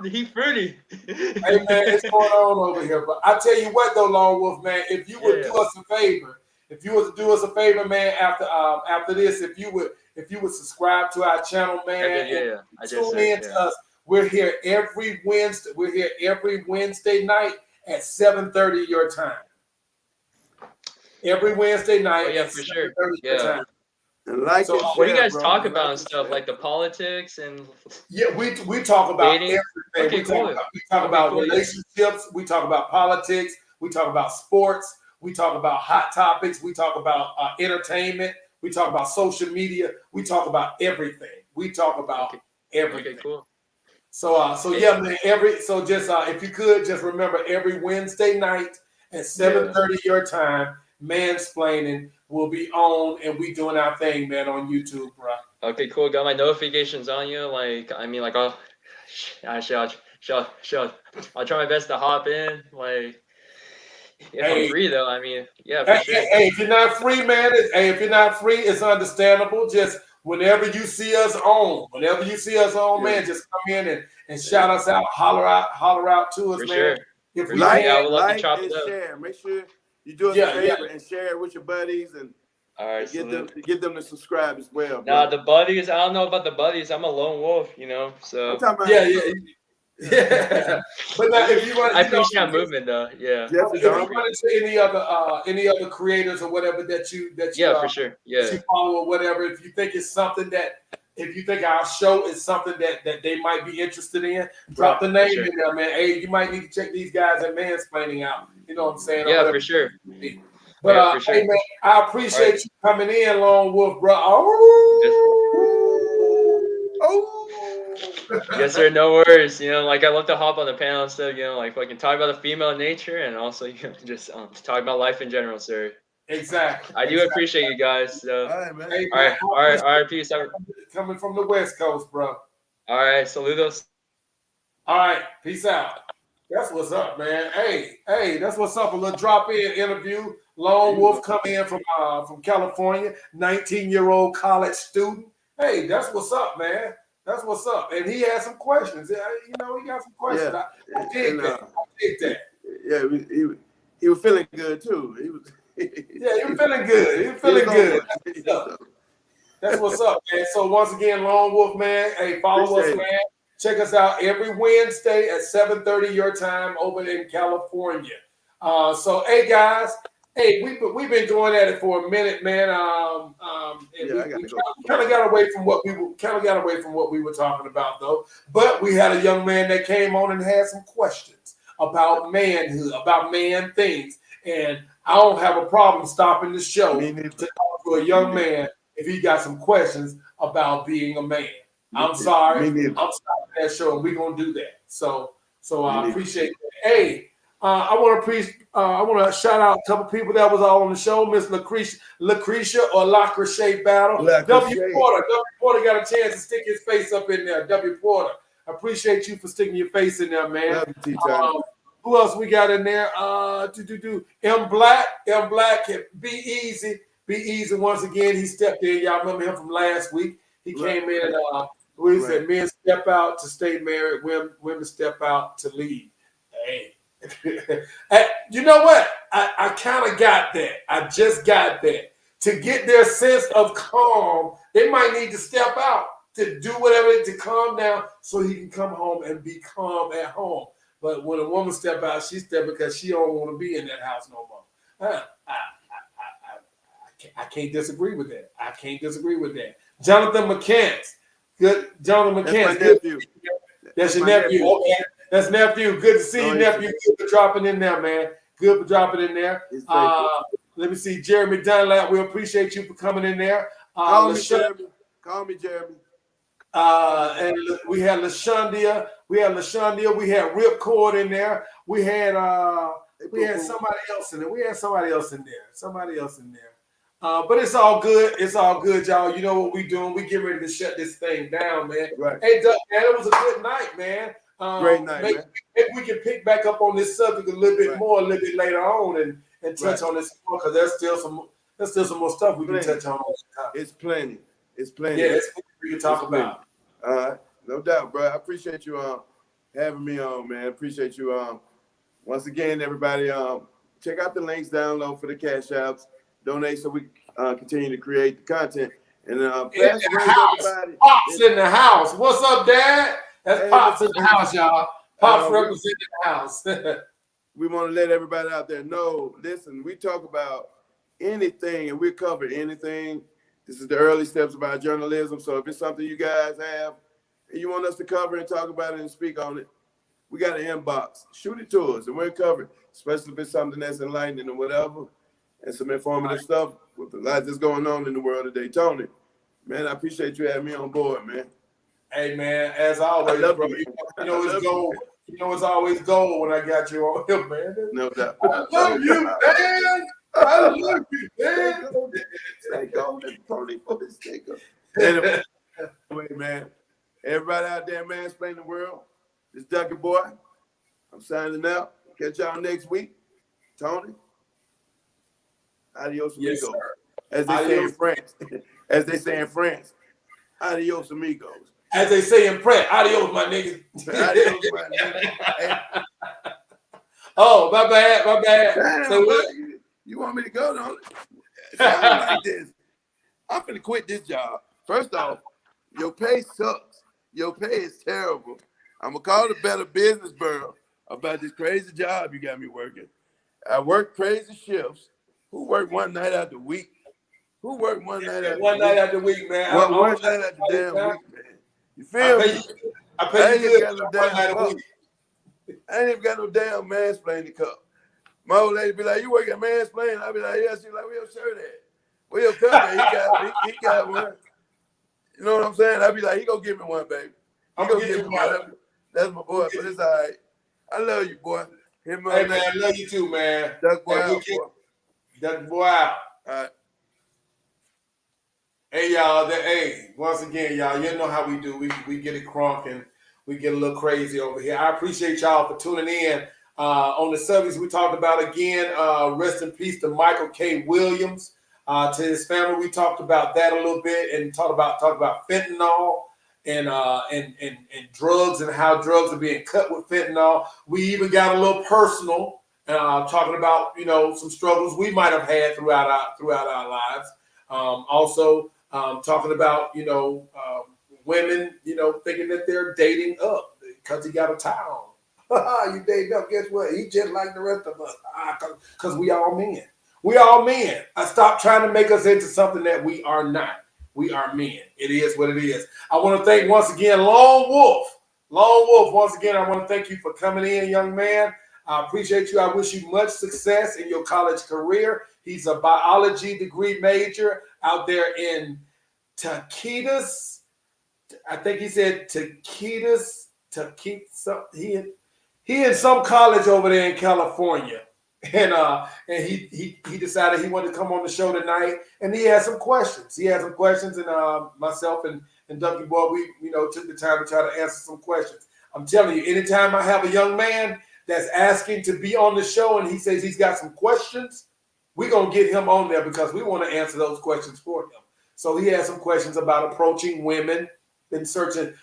He fruity. hey man, it's going on over here. But I tell you what though, Lone Wolf, man, if you would Yeah. do us a favor, if you would do us a favor, man, after this, if you would subscribe to our channel, man, Yeah. I just tune said, in to us. We're here every Wednesday. We're here every Wednesday night at 7:30 your time. Every Wednesday night Oh yeah, at for sure. 7:30 your Yeah. time. And like So, and What do you share, guys bro. talk And about like and and stuff, share. like the politics and yeah, we talk about dating? everything. Okay, cool. We talk Okay, about cool. relationships. We talk about politics. We talk about sports. We talk about hot topics. We talk about entertainment. We talk about social media. We talk about everything. We talk about Okay. everything. Okay, cool. So yeah, man. If you could just remember every Wednesday night at 7:30 your time, Mansplainin will be on, and we doing our thing, man, on YouTube, bro. Okay, cool. Got my notifications on you. Like, I mean, like, I'll try my best to hop in. Like, if I'm Hey, free, though, I mean, yeah, for sure. Hey, if you're not free, man, if you're not free, it's understandable. Just whenever you see us on, man, just come in and shout us out, holler out to us, For man. sure. If For we sure. can, Yeah, I would love to Like chop and it up. share. Make sure you do us Yeah, a favor and share it with your buddies and All right, get them to subscribe as well, bro. Nah, the buddies, I don't know about the buddies. I'm a lone wolf, you know, I'm so. talking about yeah. But now, if you want, I appreciate that movement, though. Yeah. Jeffrey if you Dahmer. run into any other creators or whatever that you Yeah, for sure. that Yeah. you follow or whatever, if you think it's something if you think our show is something that they might be interested in, drop the name in there, man. Hey, you might need to check these guys at Mansplaining out. You know what I'm saying? Yeah, for sure. But Yeah, for sure. hey man, I appreciate you coming in, Lone Wolf, bro. Yes, sir. No worries. You know, like I love to hop on the panel and stuff. You know, like fucking talk about the female nature and also you know just talk about life in general, sir. Exactly. I do appreciate you guys. So. All right, man. Hey, All right. Peace. Coming from the West Coast, bro. All right, saludos. All right, peace out. That's what's up, man. Hey, that's what's up. A little drop-in interview. Lone Wolf coming in from California, 19-year-old college student. Hey, that's what's up, man. That's what's up. And he had some questions. You know, he got some questions. Yeah. I dig that. Yeah, he was feeling good too. He was. Yeah, he was feeling good. He was feeling good. That's what's up, man. So once again, Lone Wolf, man. Hey, follow us, man. Check us out every Wednesday at 7:30 your time over in California. So, hey, guys. Hey, we've been going at it for a minute, man. We kind of got away from what we were talking about, though. But we had a young man that came on and had some questions about manhood, about man things, and I don't have a problem stopping the show to talk to a young man if he got some questions about being a man. I'm sorry. I'm stopping that show, and we're gonna do that. So I appreciate that. Hey, I want to shout out a couple people that was all on the show. Miss Lucretia or Lacroche Battle. W. Porter got a chance to stick his face up in there. W. Porter, I appreciate you for sticking your face in there, man. Who else we got in there? M Black, be easy once again. He stepped in. Y'all remember him from last week? He came in. He said, "Men step out to stay married. Women step out to leave." Hey, you know what? I kind of got that. I just got that. To get their sense of calm, they might need to step out to do whatever to calm down, so he can come home and be calm at home. But when a woman step out, she step because she don't want to be in that house no more. I can't disagree with that. Jonathan McCants. Good. Jonathan McCants. That's my nephew. That's your nephew. Okay. That's nephew. Good to see you, nephew. Good for dropping in there, man. Good for dropping in there. Let me see. Jeremy Dunlap, we appreciate you for coming in there. Call me Jeremy. And we had LaShondia. We had Ripcord in there. We had somebody else in there. But it's all good. It's all good, y'all. You know what we doing. We get ready to shut this thing down, man. Right. Hey, Duck, man, it was a good night, man. Great night, maybe, man. maybe we can pick back up on this subject a little bit more, a little bit later on, and touch on this more, because there's still some more stuff we can touch on. It's plenty. Yeah, it's plenty we can talk about. All right, no doubt, bro. I appreciate you having me on, man. Appreciate you once again, everybody. Check out the links down low for the cash apps. Donate so we continue to create the content. And everybody. Pops in the house. What's up, Dad? That's Pops in the house, y'all. Pops representing the house. We want to let everybody out there know, listen, we talk about anything and we cover anything. This is the early steps of our journalism. So if it's something you guys have and you want us to cover and talk about it and speak on it, we got an inbox. Shoot it to us and we're covered, especially if it's something that's enlightening or whatever, and some informative stuff with a lot that's going on in the world today. Tony, man, I appreciate you having me on board, man. Hey, man, as always, bro. You know it's gold. You know it's always gold when I got you on here, man. No doubt. I love you, man. I love you, man. Stay golden, Tony, for this nigga. Anyway, man, everybody out there, mansplaining the world. This Duckie boy. I'm signing out. Catch y'all next week. Tony. Adios, amigos. As they say in France. As they say in France. Adios, amigos. As they say in print, adios, my nigga. Adios, my nigga. Oh, my bad. Damn, So you want me to go, don't it? Sound like this. I'm finna quit this job. First off, your pay sucks. Your pay is terrible. I'm gonna call the Better Business Bureau about this crazy job you got me working. I work crazy shifts. Who work one night out the week? Who work one night out the week, man? One night out the damn week, man. You feel me? I ain't even got no damn cup. I ain't even got no damn mansplaining cup. My old lady be like, "You work at Mansplainin?" I be like, "Yeah." She like, "Where your shirt at? Where your cup at?" He got one. You know what I'm saying? I be like, "He gonna give me one, baby. He gonna give me one." That's my boy, but it's all right. I love you, boy. Hey, man, I love you too, man. Duck boy out, boy. Duck boy out. All right. Hey, y'all. Once again, y'all, you know how we do. We get it crunk and we get a little crazy over here. I appreciate y'all for tuning in. On the subjects we talked about again, rest in peace to Michael K. Williams. To his family, we talked about that a little bit and talked about fentanyl and drugs and how drugs are being cut with fentanyl. We even got a little personal, talking about some struggles we might have had throughout our lives. Also talking about women thinking that they're dating up because he got a towel. You dating up? Guess what? He just like the rest of us. Because we all men. We all men. I stopped trying to make us into something that we are not. We are men. It is what it is. I want to thank once again Lone Wolf. Lone Wolf, once again, I want to thank you for coming in, young man. I appreciate you. I wish you much success in your college career. He's a biology degree major out there in Taquitos. I think he said Taquitos. He in some college over there in California. And he decided he wanted to come on the show tonight, and he had some questions. And myself and Duckie Boy, we took the time to try to answer some questions. I'm telling you, anytime I have a young man that's asking to be on the show and he says he's got some questions, we're gonna get him on there because we want to answer those questions for him. So he had some questions about approaching women in certain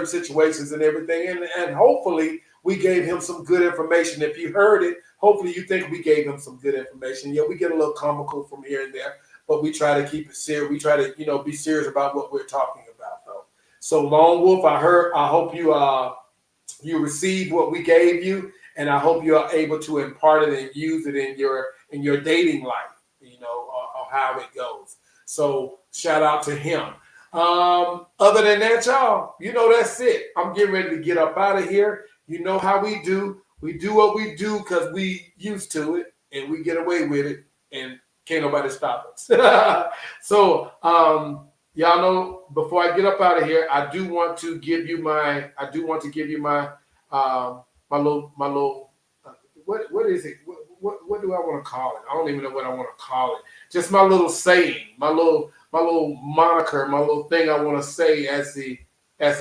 situations and everything, and hopefully we gave him some good information. If you heard it, hopefully you think we gave him some good information. Yeah, we get a little comical from here and there, but we try to keep it serious. We try to be serious about what we're talking about, though. So Lone Wolf, I hope you received what we gave you, and I hope you are able to impart it and use it in your dating life, or how it goes. So shout out to him. Other than that, y'all, that's it. I'm getting ready to get up out of here. You know how we do. We do what we do because we used to it and we get away with it and can't nobody stop us. So, Y'all know, before I get up out of here, I do want to give you my my little what is it? What do I want to call it? I don't even know what I want to call it. Just my little saying, my little moniker, my little thing I want to say as the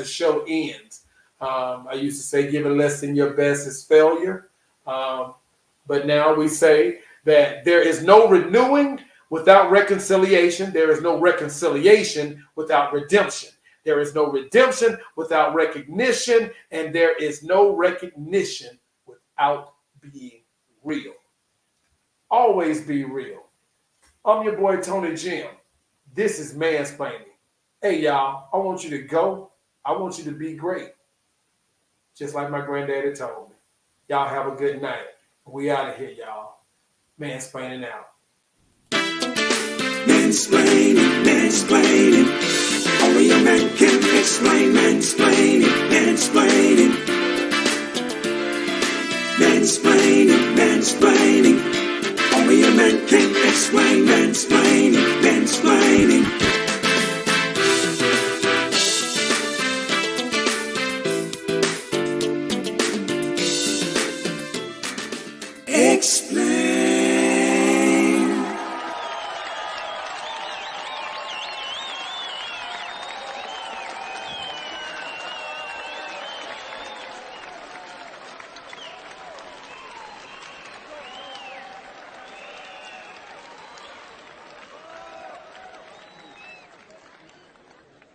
show ends. I used to say, "Giving less than your best is failure," but now we say that there is no renewing without reconciliation. There is no reconciliation without redemption. There is no redemption without recognition, and there is no recognition without being real. Always be real. I'm your boy Tonyjem. This is Mansplaining. Hey y'all, I want you to go. I want you to be great. Just like my granddaddy told me. Y'all have a good night. We out of here, y'all. Mansplaining out. Mansplaining, mansplaining. Only a man can explain. Mansplaining, mansplaining. Mansplaining, mansplaining. Only a man can explain. Mansplaining, mansplaining. Explain.